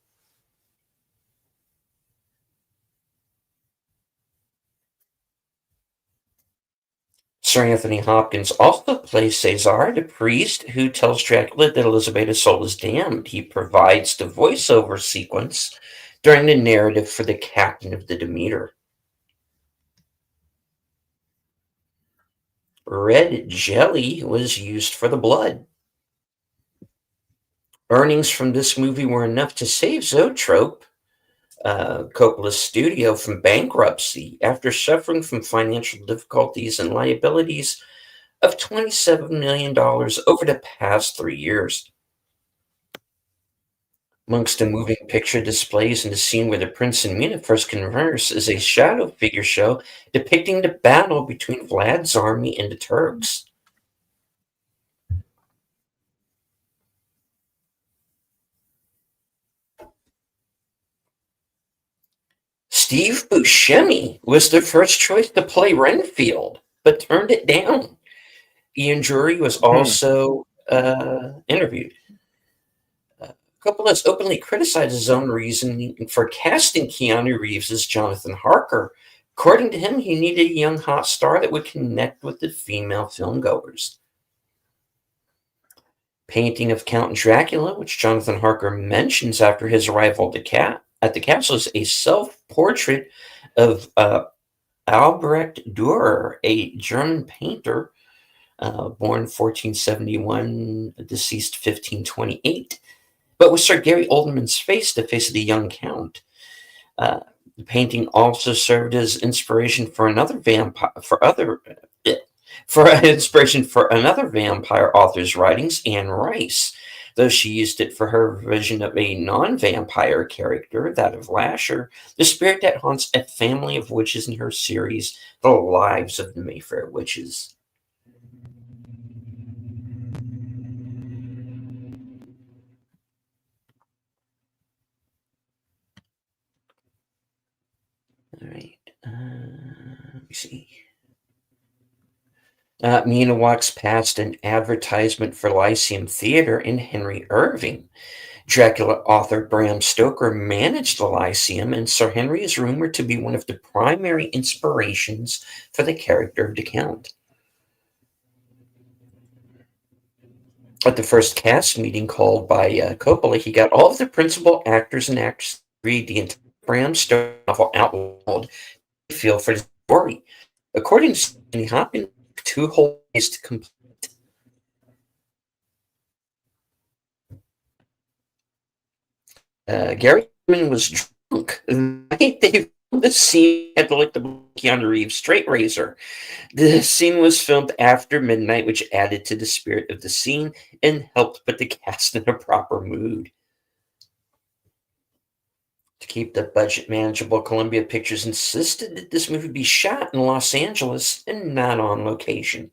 Sir Anthony Hopkins also plays Cesar, the priest who tells Dracula that Elizabeth's soul is damned. He provides the voiceover sequence during the narrative for the captain of the Demeter. Red jelly was used for the blood. Earnings from this movie were enough to save Zoetrope, Coppola's studio from bankruptcy after suffering from financial difficulties and liabilities of $27 million over the past 3 years. Amongst the moving picture displays in the scene where the prince and Mina first converse is a shadow figure show depicting the battle between Vlad's army and the Turks. Steve Buscemi was the first choice to play Renfield, but turned it down. Ian Drury was also interviewed. Coppola has openly criticized his own reasoning for casting Keanu Reeves as Jonathan Harker. According to him, he needed a young hot star that would connect with the female filmgoers. Painting of Count Dracula, which Jonathan Harker mentions after his arrival at the castle, is a self-portrait of Albrecht Dürer, a German painter, born 1471, deceased 1528. But with Sir Gary Oldman's face, the face of the young count. The painting also served as inspiration for another vampire author's writings, Anne Rice, though she used it for her vision of a non-vampire character, that of Lasher, the spirit that haunts a family of witches in her series, The Lives of the Mayfair Witches. All right, let me see. Mina walks past an advertisement for Lyceum Theater in Henry Irving. Dracula author Bram Stoker managed the Lyceum, and Sir Henry is rumored to be one of the primary inspirations for the character of the Count. At the first cast meeting called by Coppola, he got all of the principal actors and actresses to read the entire Bram Stoker novel out loud to feel for the story. According to Anthony Hopkins, 2 whole days to complete. Gary Oldman was drunk the night they filmed the scene at the Keanu Reeves straight razor. The scene was filmed after midnight, which added to the spirit of the scene and helped put the cast in a proper mood. To keep the budget manageable, Columbia Pictures insisted that this movie be shot in Los Angeles and not on location.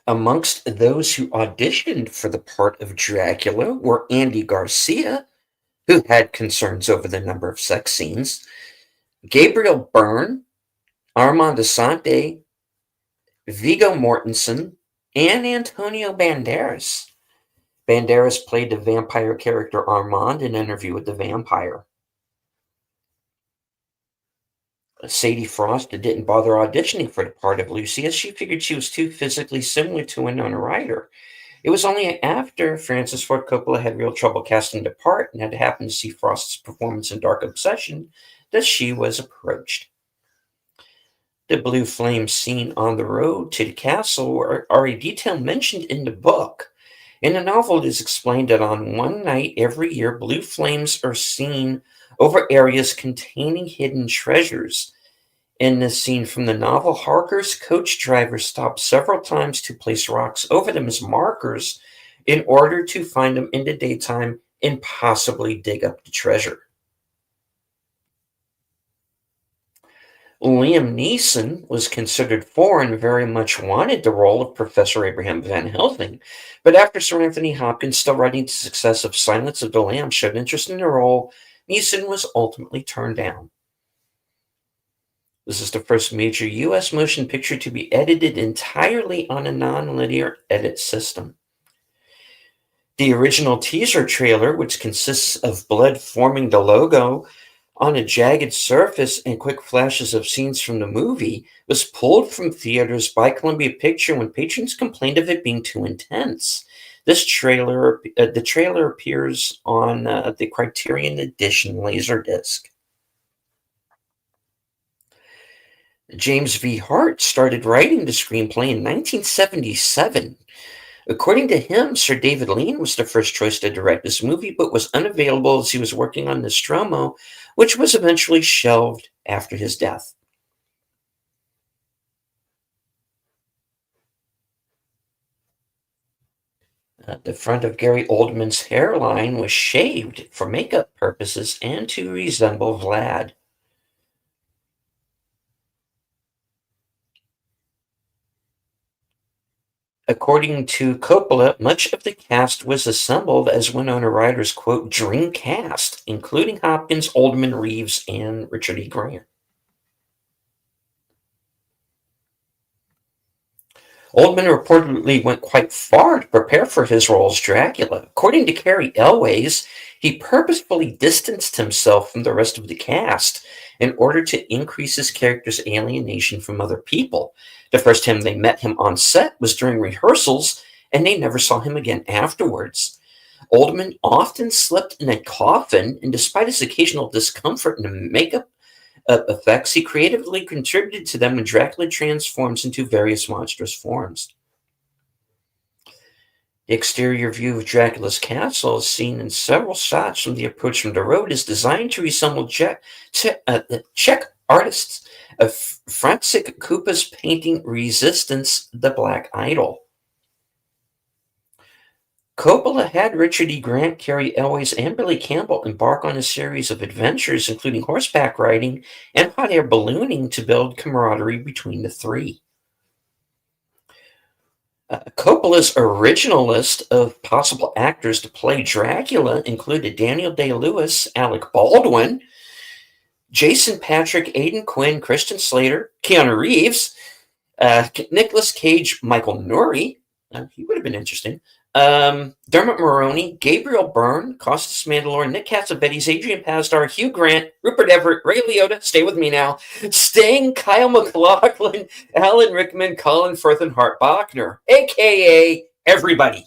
Amongst those who auditioned for the part of Dracula were Andy Garcia, who had concerns over the number of sex scenes, Gabriel Byrne, Armand Assante, Viggo Mortensen, and Antonio Banderas. Banderas played the vampire character Armand in Interview with the Vampire. Sadie Frost didn't bother auditioning for the part of Lucy, as she figured she was too physically similar to Winona Ryder. It was only after Francis Ford Coppola had real trouble casting the part and had happened to see Frost's performance in Dark Obsession that she was approached. The blue flames seen on the road to the castle are a detail mentioned in the book. In the novel, it is explained that on one night every year, blue flames are seen over areas containing hidden treasures. In this scene from the novel, Harker's coach driver stopped several times to place rocks over them as markers in order to find them in the daytime and possibly dig up the treasure. Liam Neeson was considered for and very much wanted the role of Professor Abraham Van Helsing, but after Sir Anthony Hopkins, still writing the success of Silence of the Lambs, showed interest in the role, Neeson was ultimately turned down. This is the first major U.S. motion picture to be edited entirely on a non-linear edit system. The original teaser trailer, which consists of blood forming the logo on a jagged surface and quick flashes of scenes from the movie, was pulled from theaters by Columbia Pictures when patrons complained of it being too intense. The trailer appears on the Criterion Edition Laserdisc. James V. Hart started writing the screenplay in 1977. According to him, Sir David Lean was the first choice to direct this movie, but was unavailable as he was working on Nostromo, which was eventually shelved after his death. The front of Gary Oldman's hairline was shaved for makeup purposes and to resemble Vlad. According to Coppola, much of the cast was assembled as Winona Ryder's, quote, dream cast, including Hopkins, Oldman, Reeves, and Richard E. Grant. Oldman reportedly went quite far to prepare for his role as Dracula. According to Cary Elwes, he purposefully distanced himself from the rest of the cast in order to increase his character's alienation from other people. The first time they met him on set was during rehearsals, and they never saw him again afterwards. Oldman often slept in a coffin, and despite his occasional discomfort in the makeup effects, he creatively contributed to them when Dracula transforms into various monstrous forms. The exterior view of Dracula's castle, is seen in several shots from the approach from the road, is designed to resemble Czech artist František Kupa's painting Resistance, the Black Idol. Coppola had Richard E. Grant, Cary Elwes, and Billy Campbell embark on a series of adventures, including horseback riding and hot air ballooning, to build camaraderie between the three. Coppola's original list of possible actors to play Dracula included Daniel Day-Lewis, Alec Baldwin, Jason Patric, Aidan Quinn, Christian Slater, Keanu Reeves, Nicolas Cage, Michael Nouri, he would have been interesting, Dermot Mulroney, Gabriel Byrne, Costas Mandylor, Nick Cassavetes, Adrian Pasdar, Hugh Grant, Rupert Everett, Ray Liotta, stay with me now, Sting, Kyle MacLachlan, Alan Rickman, Colin Firth, and Hart Bachner, a.k.a. everybody.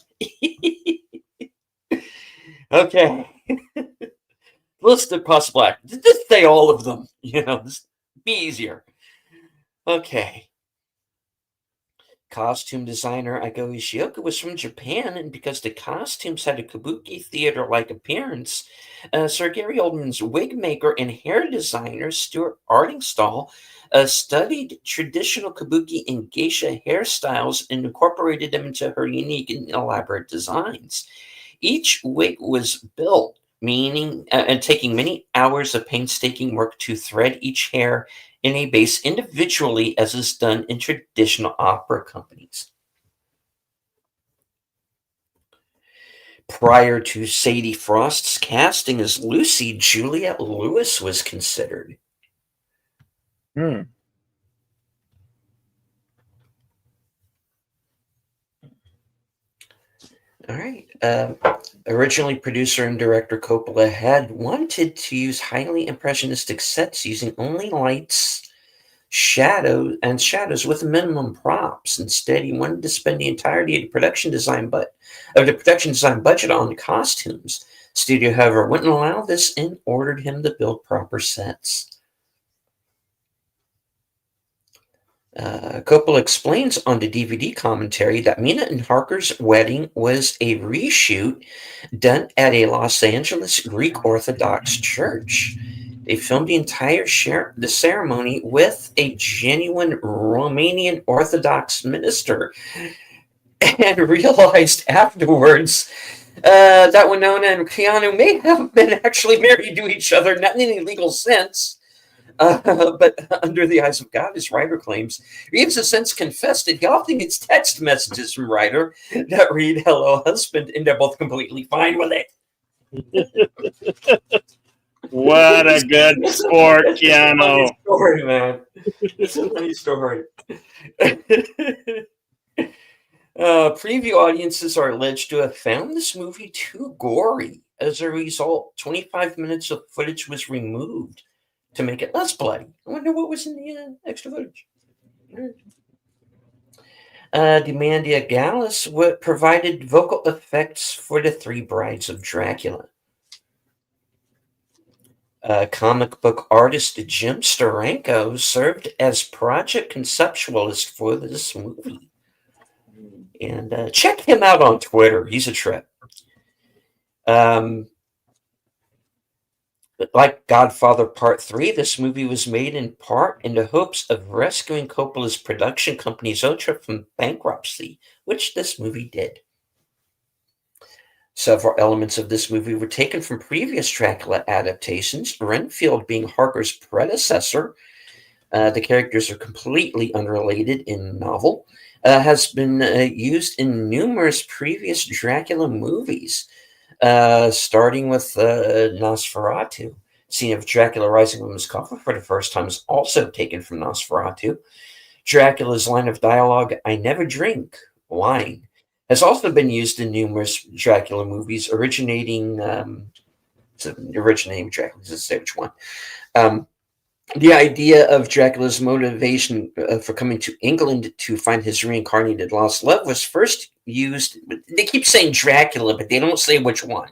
Okay. List of possible actors. Just say all of them. Just be easier. Okay. Costume designer Aigo Ishioka was from Japan, and because the costumes had a kabuki theater-like appearance, Sir Gary Oldman's wig maker and hair designer Stuart Artingstall studied traditional kabuki and geisha hairstyles and incorporated them into her unique and elaborate designs. Each wig was built, meaning and taking many hours of painstaking work to thread each hair in a base individually, as is done in traditional opera companies. Prior to Sadie Frost's casting as Lucy, Juliette Lewis was considered. Hmm. All right. Originally, producer and director Coppola had wanted to use highly impressionistic sets using only lights, shadows with minimum props. Instead, he wanted to spend the entirety of the production design budget on costumes. Studio, however, wouldn't allow this and ordered him to build proper sets. Coppola explains on the DVD commentary that Mina and Harker's wedding was a reshoot done at a Los Angeles Greek Orthodox church. They filmed the entire ceremony with a genuine Romanian Orthodox minister and realized afterwards that Winona and Keanu may have been actually married to each other, not in any legal sense. But under the eyes of God, as Ryder claims, Reeves has since confessed that he often gets text messages from Ryder that read, "Hello, husband," and they're both completely fine with it. What a good sport, Keanu. Funny story, man. It's a funny story. Preview audiences are alleged to have found this movie too gory. As a result, 25 minutes of footage was removed to make it less bloody. I wonder what was in the extra footage. Demandia Gallus provided vocal effects for the three brides of Dracula. Comic book artist Jim Steranko served as project conceptualist for this movie. And check him out on Twitter. He's a trip. Like Godfather Part 3, this movie was made in part in the hopes of rescuing Coppola's production company Zoetrope from bankruptcy, which this movie did. Several elements of this movie were taken from previous Dracula adaptations, Renfield being Harker's predecessor. The characters are completely unrelated in the novel. Has been used in numerous previous Dracula movies, starting with Nosferatu. Scene of Dracula rising from his coffin for the first time is also taken from Nosferatu. Dracula's line of dialogue, "I never drink wine," has also been used in numerous Dracula movies, originating Dracula, let's say which one. The idea of Dracula's motivation for coming to England to find his reincarnated lost love was first used. They keep saying Dracula, but they don't say which one.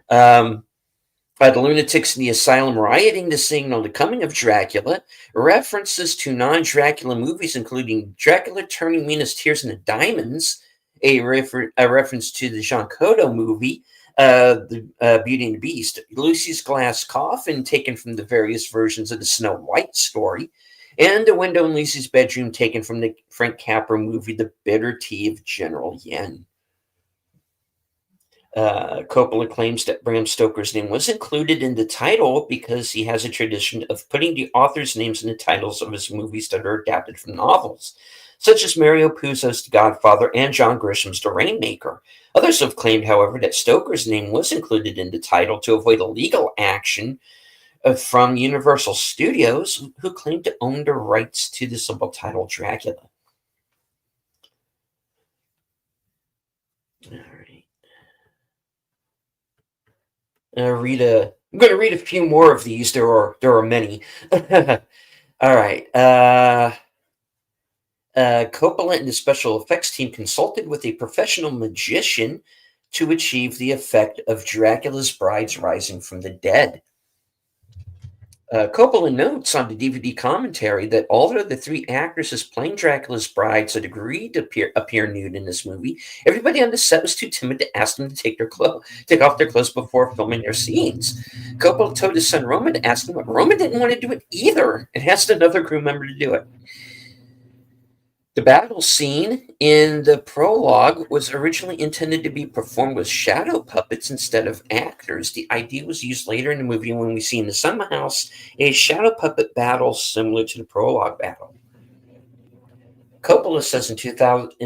By the lunatics in the asylum rioting to signal the coming of Dracula, references to non-Dracula movies, including Dracula Turning Mina's Tears into Diamonds, a reference to the Jean Cocteau movie, the Beauty and the Beast, Lucy's Glass Coffin, taken from the various versions of the Snow White story, and the window in Lucy's bedroom, taken from the Frank Capra movie, The Bitter Tea of General Yen. Coppola claims that Bram Stoker's name was included in the title because he has a tradition of putting the authors' names in the titles of his movies that are adapted from novels, such as Mario Puzo's The Godfather and John Grisham's The Rainmaker. Others have claimed, however, that Stoker's name was included in the title to avoid a legal action from Universal Studios, who claimed to own the rights to the simple title Dracula. All right. I'm going to read a few more of these. There are many. All right. Coppola and the special effects team consulted with a professional magician to achieve the effect of Dracula's brides rising from the dead. Coppola notes on the DVD commentary that although the three actresses playing Dracula's brides had agreed to appear nude in this movie, everybody on the set was too timid to ask them to take off their clothes before filming their scenes. Coppola told his son Roman to ask him, but Roman didn't want to do it either and asked another crew member to do it. The battle scene in the prologue was originally intended to be performed with shadow puppets instead of actors. The idea was used later in the movie when we see in the summer house a shadow puppet battle similar to the prologue battle. Coppola says in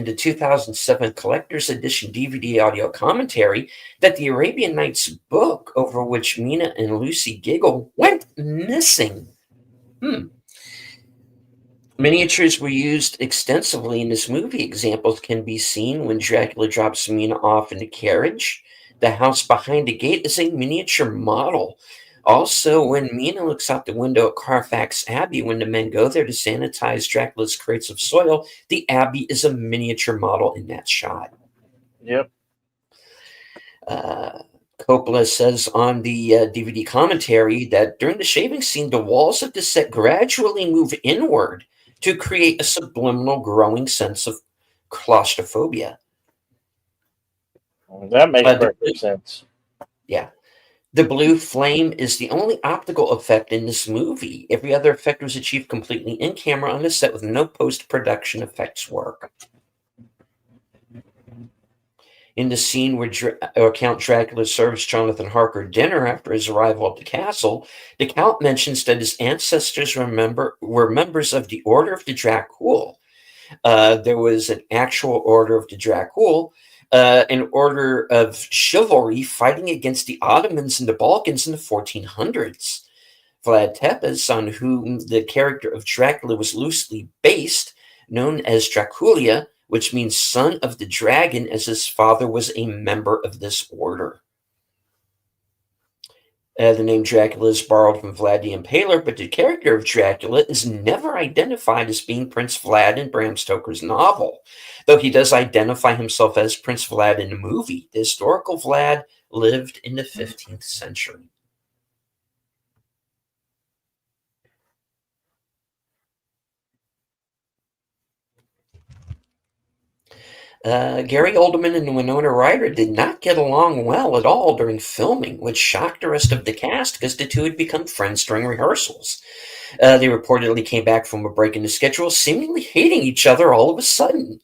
the 2007 Collector's Edition DVD audio commentary that the Arabian Nights book, over which Mina and Lucy giggle, went missing. Miniatures were used extensively in this movie. Examples can be seen when Dracula drops Mina off in the carriage. The house behind the gate is a miniature model. Also, when Mina looks out the window at Carfax Abbey, when the men go there to sanitize Dracula's crates of soil, the abbey is a miniature model in that shot. Yep. Coppola says on the DVD commentary that during the shaving scene, the walls of the set gradually move inward to create a subliminal growing sense of claustrophobia. That makes perfect sense. Yeah. The blue flame is the only optical effect in this movie. Every other effect was achieved completely in camera on the set with no post-production effects work. In the scene where Count Dracula serves Jonathan Harker dinner after his arrival at the castle, the Count mentions that his ancestors were members of the Order of the Dracul. There was an actual Order of the Dracul, an order of chivalry fighting against the Ottomans in the Balkans in the 1400s. Vlad Tepes, on whom the character of Dracula was loosely based, known as Dracula, which means son of the dragon, as his father was a member of this order. The name Dracula is borrowed from Vlad the Impaler, but the character of Dracula is never identified as being Prince Vlad in Bram Stoker's novel, though he does identify himself as Prince Vlad in the movie. The historical Vlad lived in the 15th century. Gary Oldman and Winona Ryder did not get along well at all during filming, which shocked the rest of the cast because the two had become friends during rehearsals. They reportedly came back from a break in the schedule, seemingly hating each other all of a sudden.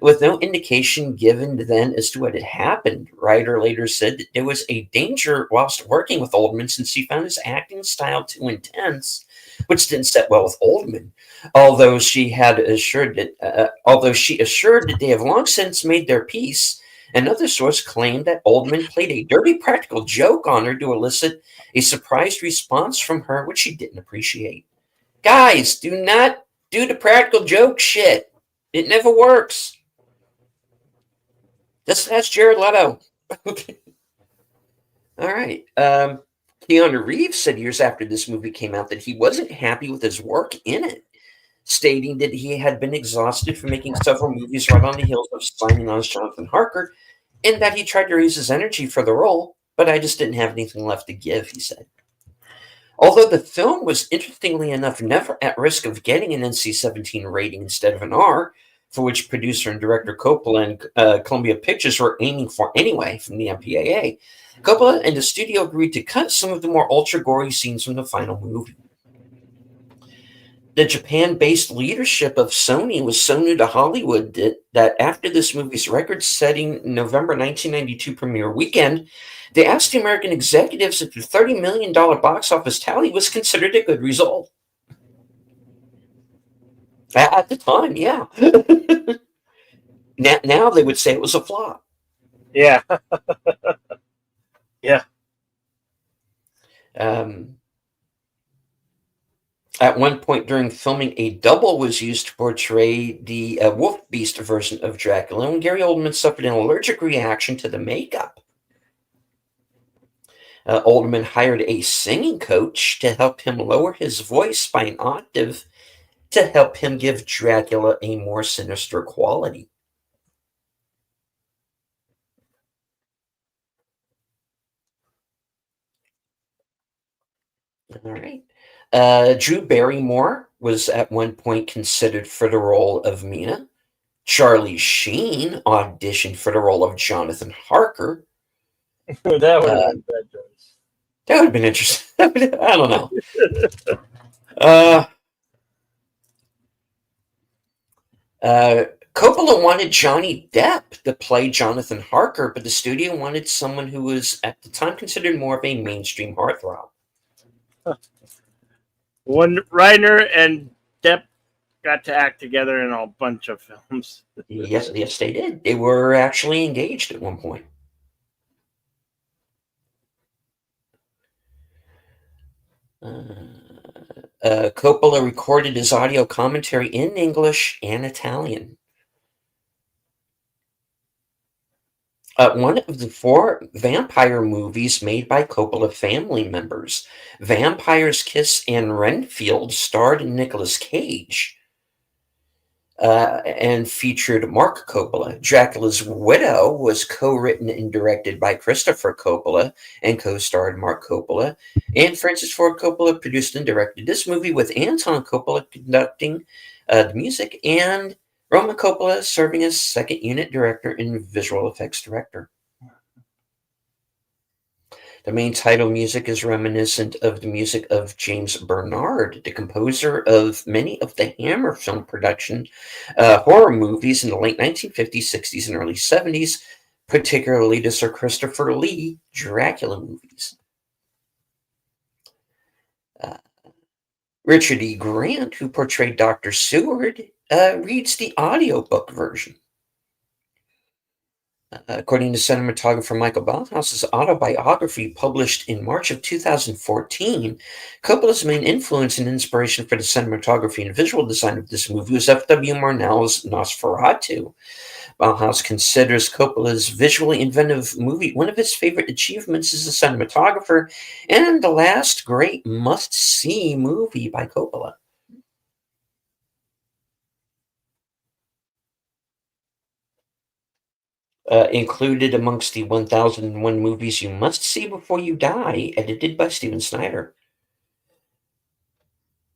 With no indication given then as to what had happened, Ryder later said that there was a danger whilst working with Oldman since she found his acting style too intense, which didn't set well with Oldman. Although she assured that they have long since made their peace, another source claimed that Oldman played a dirty practical joke on her to elicit a surprised response from her, which she didn't appreciate. Guys, do not do the practical joke shit. It never works. That's Jared Leto. Okay. All right. Keanu Reeves said years after this movie came out that he wasn't happy with his work in it, stating that he had been exhausted from making several movies right on the heels of signing on as Jonathan Harker, and that he tried to raise his energy for the role, but I just didn't have anything left to give, he said. Although the film was, interestingly enough, never at risk of getting an NC-17 rating instead of an R, for which producer and director Coppola and Columbia Pictures were aiming for anyway from the MPAA, Coppola and the studio agreed to cut some of the more ultra-gory scenes from the final movie. The Japan-based leadership of Sony was so new to Hollywood that after this movie's record-setting November 1992 premiere weekend, they asked the American executives if the $30 million box office tally was considered a good result. At the time, yeah. Now they would say it was a flop. Yeah. Yeah. At one point during filming, a double was used to portray the wolf beast version of Dracula, and Gary Oldman suffered an allergic reaction to the makeup. Oldman hired a singing coach to help him lower his voice by an octave to help him give Dracula a more sinister quality. All right. Drew Barrymore was at one point considered for the role of Mina. Charlie Sheen auditioned for the role of Jonathan Harker. That would have been a bad choice. That would have been interesting. I don't know. Coppola wanted Johnny Depp to play Jonathan Harker, but the studio wanted someone who was at the time considered more of a mainstream heartthrob. When Reiner and Depp got to act together in a bunch of films. Yes, they did. They were actually engaged at one point. Coppola recorded his audio commentary in English and Italian. One of the 4 vampire movies made by Coppola family members, Vampire's Kiss and Renfield, starred Nicolas Cage and featured Mark Coppola. Dracula's Widow was co-written and directed by Christopher Coppola and co-starred Mark Coppola. And Francis Ford Coppola produced and directed this movie, with Anton Coppola conducting the music and Roman Coppola serving as second unit director and visual effects director. The main title music is reminiscent of the music of James Bernard, the composer of many of the Hammer film production horror movies in the late 1950s, 60s, and early 70s, particularly the Sir Christopher Lee Dracula movies. Richard E. Grant, who portrayed Dr. Seward, reads the audiobook version. According to cinematographer Michael Ballhaus's autobiography published in March of 2014, Coppola's main influence and inspiration for the cinematography and visual design of this movie was F.W. Murnau's Nosferatu. Ballhaus considers Coppola's visually inventive movie one of his favorite achievements as a cinematographer and the last great must-see movie by Coppola. Included amongst the 1001 movies you must see before you die, edited by Steven Snyder.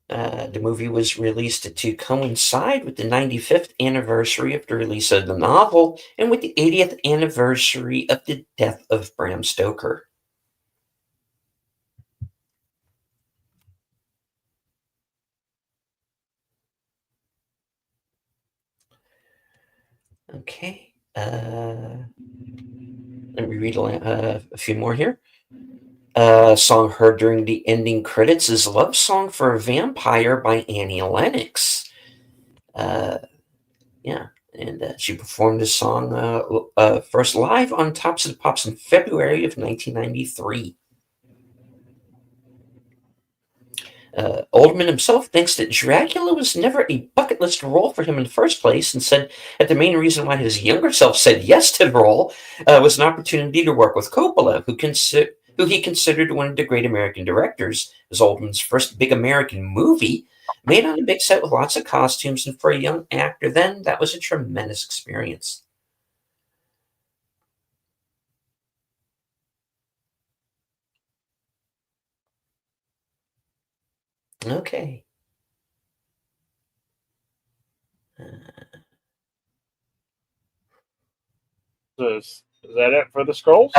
The movie was released to coincide with the 95th anniversary of the release of the novel and with the 80th anniversary of the death of Bram Stoker. Okay. Let me read a few more here. A song heard during the ending credits is Love Song for a Vampire by Annie Lennox. Uh, yeah, and she performed this song first live on Tops of the Pops in February of 1993. Oldman himself thinks that Dracula was never a bucket list role for him in the first place, and said that the main reason why his younger self said yes to the role was an opportunity to work with Coppola, who he considered one of the great American directors. As Oldman's first big American movie, made on a big set with lots of costumes, and for a young actor then, that was a tremendous experience. Okay. Is that it for the scrolls?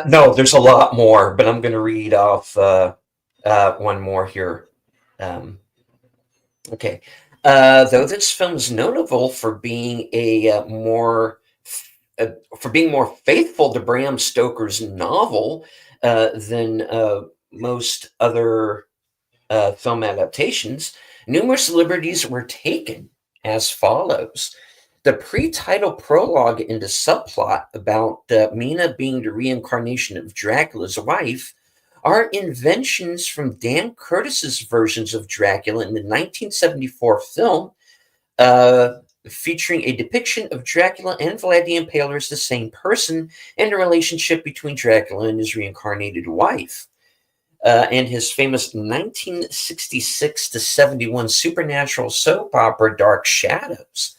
No, there's a lot more, but I'm going to read off one more here. Okay. Though this film is notable for being for being more faithful to Bram Stoker's novel than most other film adaptations, numerous liberties were taken as follows. The pre-title prologue and the subplot about Mina being the reincarnation of Dracula's wife are inventions from Dan Curtis's versions of Dracula in the 1974 film, featuring a depiction of Dracula and Vlad the Impaler as the same person, and the relationship between Dracula and his reincarnated wife. And his famous 1966 to 71 supernatural soap opera Dark Shadows.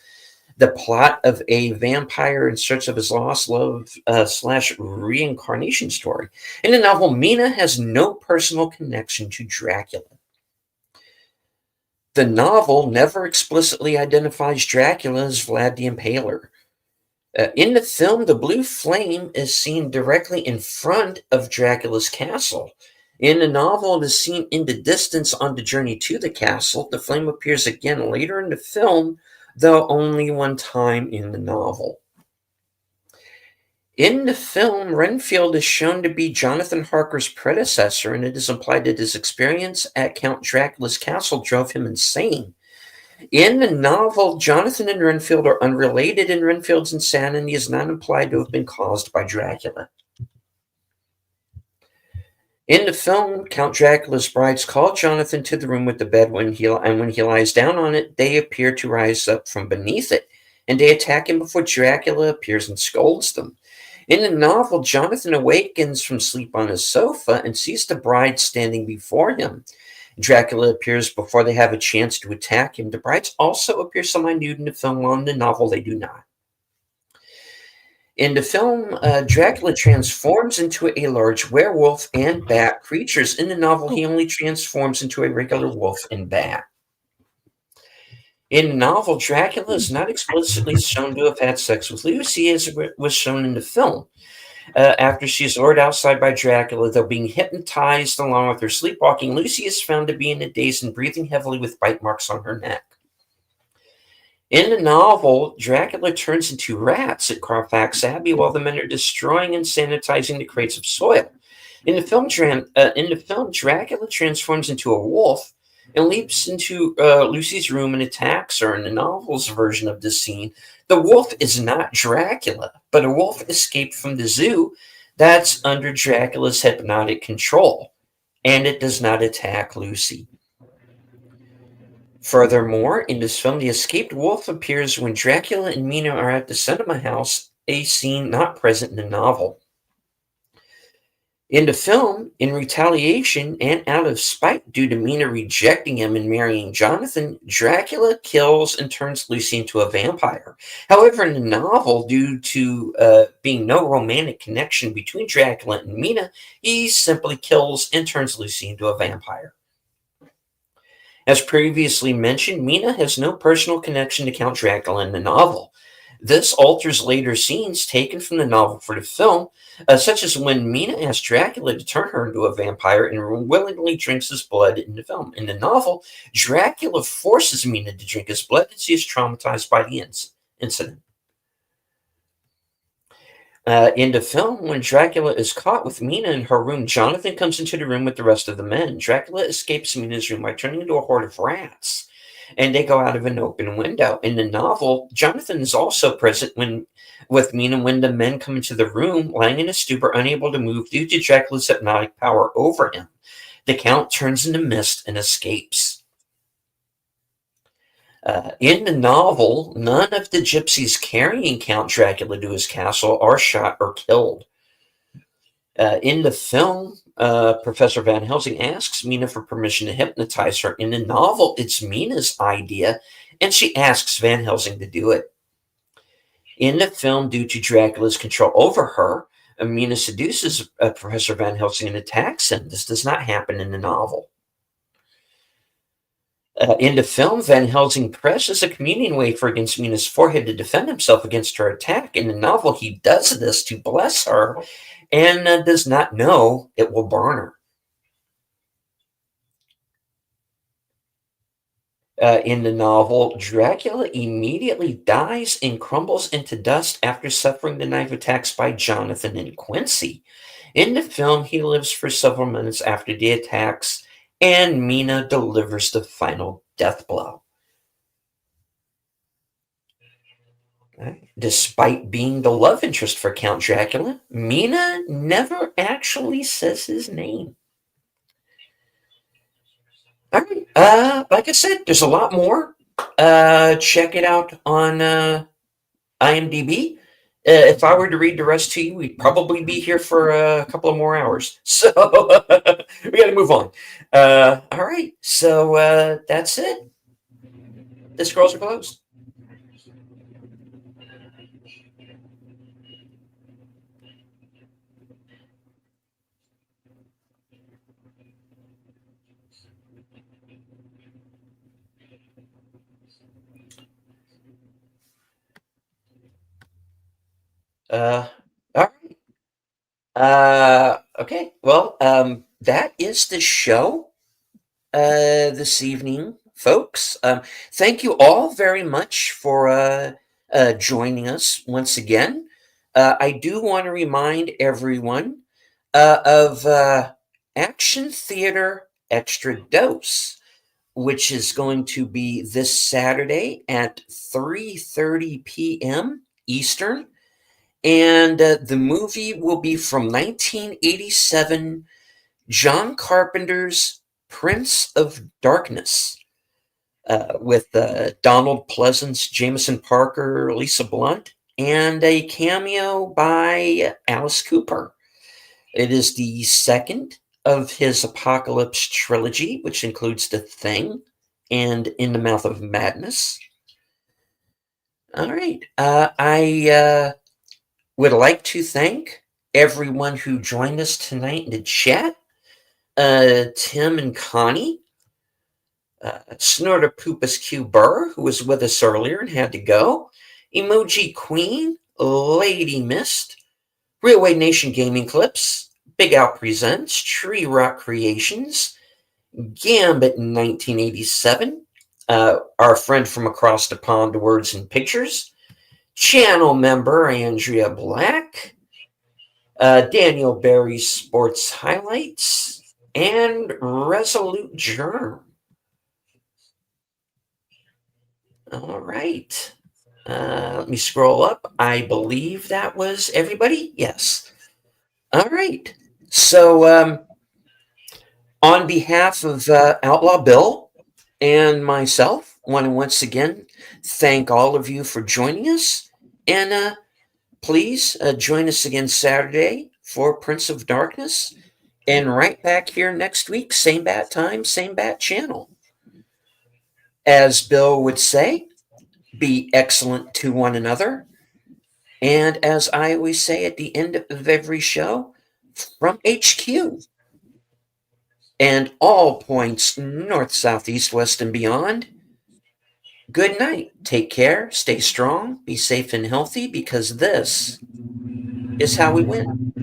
The plot of a vampire in search of his lost love / reincarnation story. In the novel, Mina has no personal connection to Dracula. The novel never explicitly identifies Dracula as Vlad the Impaler. In the film, the blue flame is seen directly in front of Dracula's castle. In the novel, it is seen in the distance on the journey to the castle. The flame appears again later in the film, though only one time in the novel. In the film, Renfield is shown to be Jonathan Harker's predecessor, and it is implied that his experience at Count Dracula's castle drove him insane. In the novel, Jonathan and Renfield are unrelated, and Renfield's insanity is not implied to have been caused by Dracula. In the film, Count Dracula's brides call Jonathan to the room with the bed, when he lies down on it, they appear to rise up from beneath it, and they attack him before Dracula appears and scolds them. In the novel, Jonathan awakens from sleep on his sofa and sees the bride standing before him. Dracula appears before they have a chance to attack him. The brides also appear semi-nude in the film, while in the novel they do not. In the film, Dracula transforms into a large werewolf and bat creatures. In the novel, he only transforms into a regular wolf and bat. In the novel, Dracula is not explicitly shown to have had sex with Lucy, as was shown in the film. After she is lured outside by Dracula, though being hypnotized along with her sleepwalking, Lucy is found to be in a daze and breathing heavily with bite marks on her neck. In the novel, Dracula turns into rats at Carfax Abbey while the men are destroying and sanitizing the crates of soil. In the film, Dracula transforms into a wolf and leaps into Lucy's room and attacks her. In the novel's version of this scene, the wolf is not Dracula, but a wolf escaped from the zoo that's under Dracula's hypnotic control, and it does not attack Lucy. Furthermore, in this film, the escaped wolf appears when Dracula and Mina are at the cinema house, a scene not present in the novel. In the film, in retaliation and out of spite due to Mina rejecting him and marrying Jonathan, Dracula kills and turns Lucy into a vampire. However, in the novel, due to being no romantic connection between Dracula and Mina, he simply kills and turns Lucy into a vampire. As previously mentioned, Mina has no personal connection to Count Dracula in the novel. This alters later scenes taken from the novel for the film, such as when Mina asks Dracula to turn her into a vampire and willingly drinks his blood in the film. In the novel, Dracula forces Mina to drink his blood as he is traumatized by the incident. In the film, when Dracula is caught with Mina in her room, Jonathan comes into the room with the rest of the men. Dracula escapes Mina's room by turning into a horde of rats, and they go out of an open window. In the novel, Jonathan is also present with Mina when the men come into the room, lying in a stupor, unable to move due to Dracula's hypnotic power over him. The Count turns into mist and escapes. In the novel, none of the gypsies carrying Count Dracula to his castle are shot or killed. In the film, Professor Van Helsing asks Mina for permission to hypnotize her. In the novel, it's Mina's idea, and she asks Van Helsing to do it. In the film, due to Dracula's control over her, Mina seduces Professor Van Helsing and attacks him. This does not happen in the novel. In the film, Van Helsing presses a communion wafer against Mina's forehead to defend himself against her attack. In the novel, he does this to bless her and does not know it will burn her. In the novel, Dracula immediately dies and crumbles into dust after suffering the knife attacks by Jonathan and Quincy. In the film, he lives for several minutes after the attacks, and Mina delivers the final death blow. Despite being the love interest for Count Dracula, Mina never actually says his name. All right. Like I said, there's a lot more. Check it out on IMDb. If I were to read the rest to you, we'd probably be here for a couple of more hours. So we got to move on. All right. So that's it. The scrolls are closed. All right. Okay. Well, that is the show this evening, folks. Thank you all very much for joining us once again. I do want to remind everyone of Action Theater Extra Dose, which is going to be this Saturday at 3:30 p.m. Eastern. And the movie will be from 1987, John Carpenter's Prince of Darkness, with Donald Pleasance, Jameson Parker, Lisa Blunt, and a cameo by Alice Cooper. It is the second of his Apocalypse trilogy, which includes The Thing and In the Mouth of Madness. All right. I would like to thank everyone who joined us tonight in the chat. Tim and Connie, Snorter Poopus Q Burr, who was with us earlier and had to go, Emoji Queen, Lady Mist, Railway Nation Gaming Clips, Big Out Presents, Tree Rock Creations, Gambit in 1987, our friend from across the pond, Words and Pictures, channel member Andrea Black, Daniel Berry's Sports Highlights, and Resolute Germ. All right. Let me scroll up. I believe that was everybody. Yes. All right. So, on behalf of Outlaw Bill and myself, want to once again thank all of you for joining us. And please join us again Saturday for Prince of Darkness. And right back here next week, same bat time, same bat channel. As Bill would say, be excellent to one another. And as I always say at the end of every show, from HQ, and all points north, south, east, west, and beyond, good night. Take care, stay strong, be safe and healthy, because this is how we win.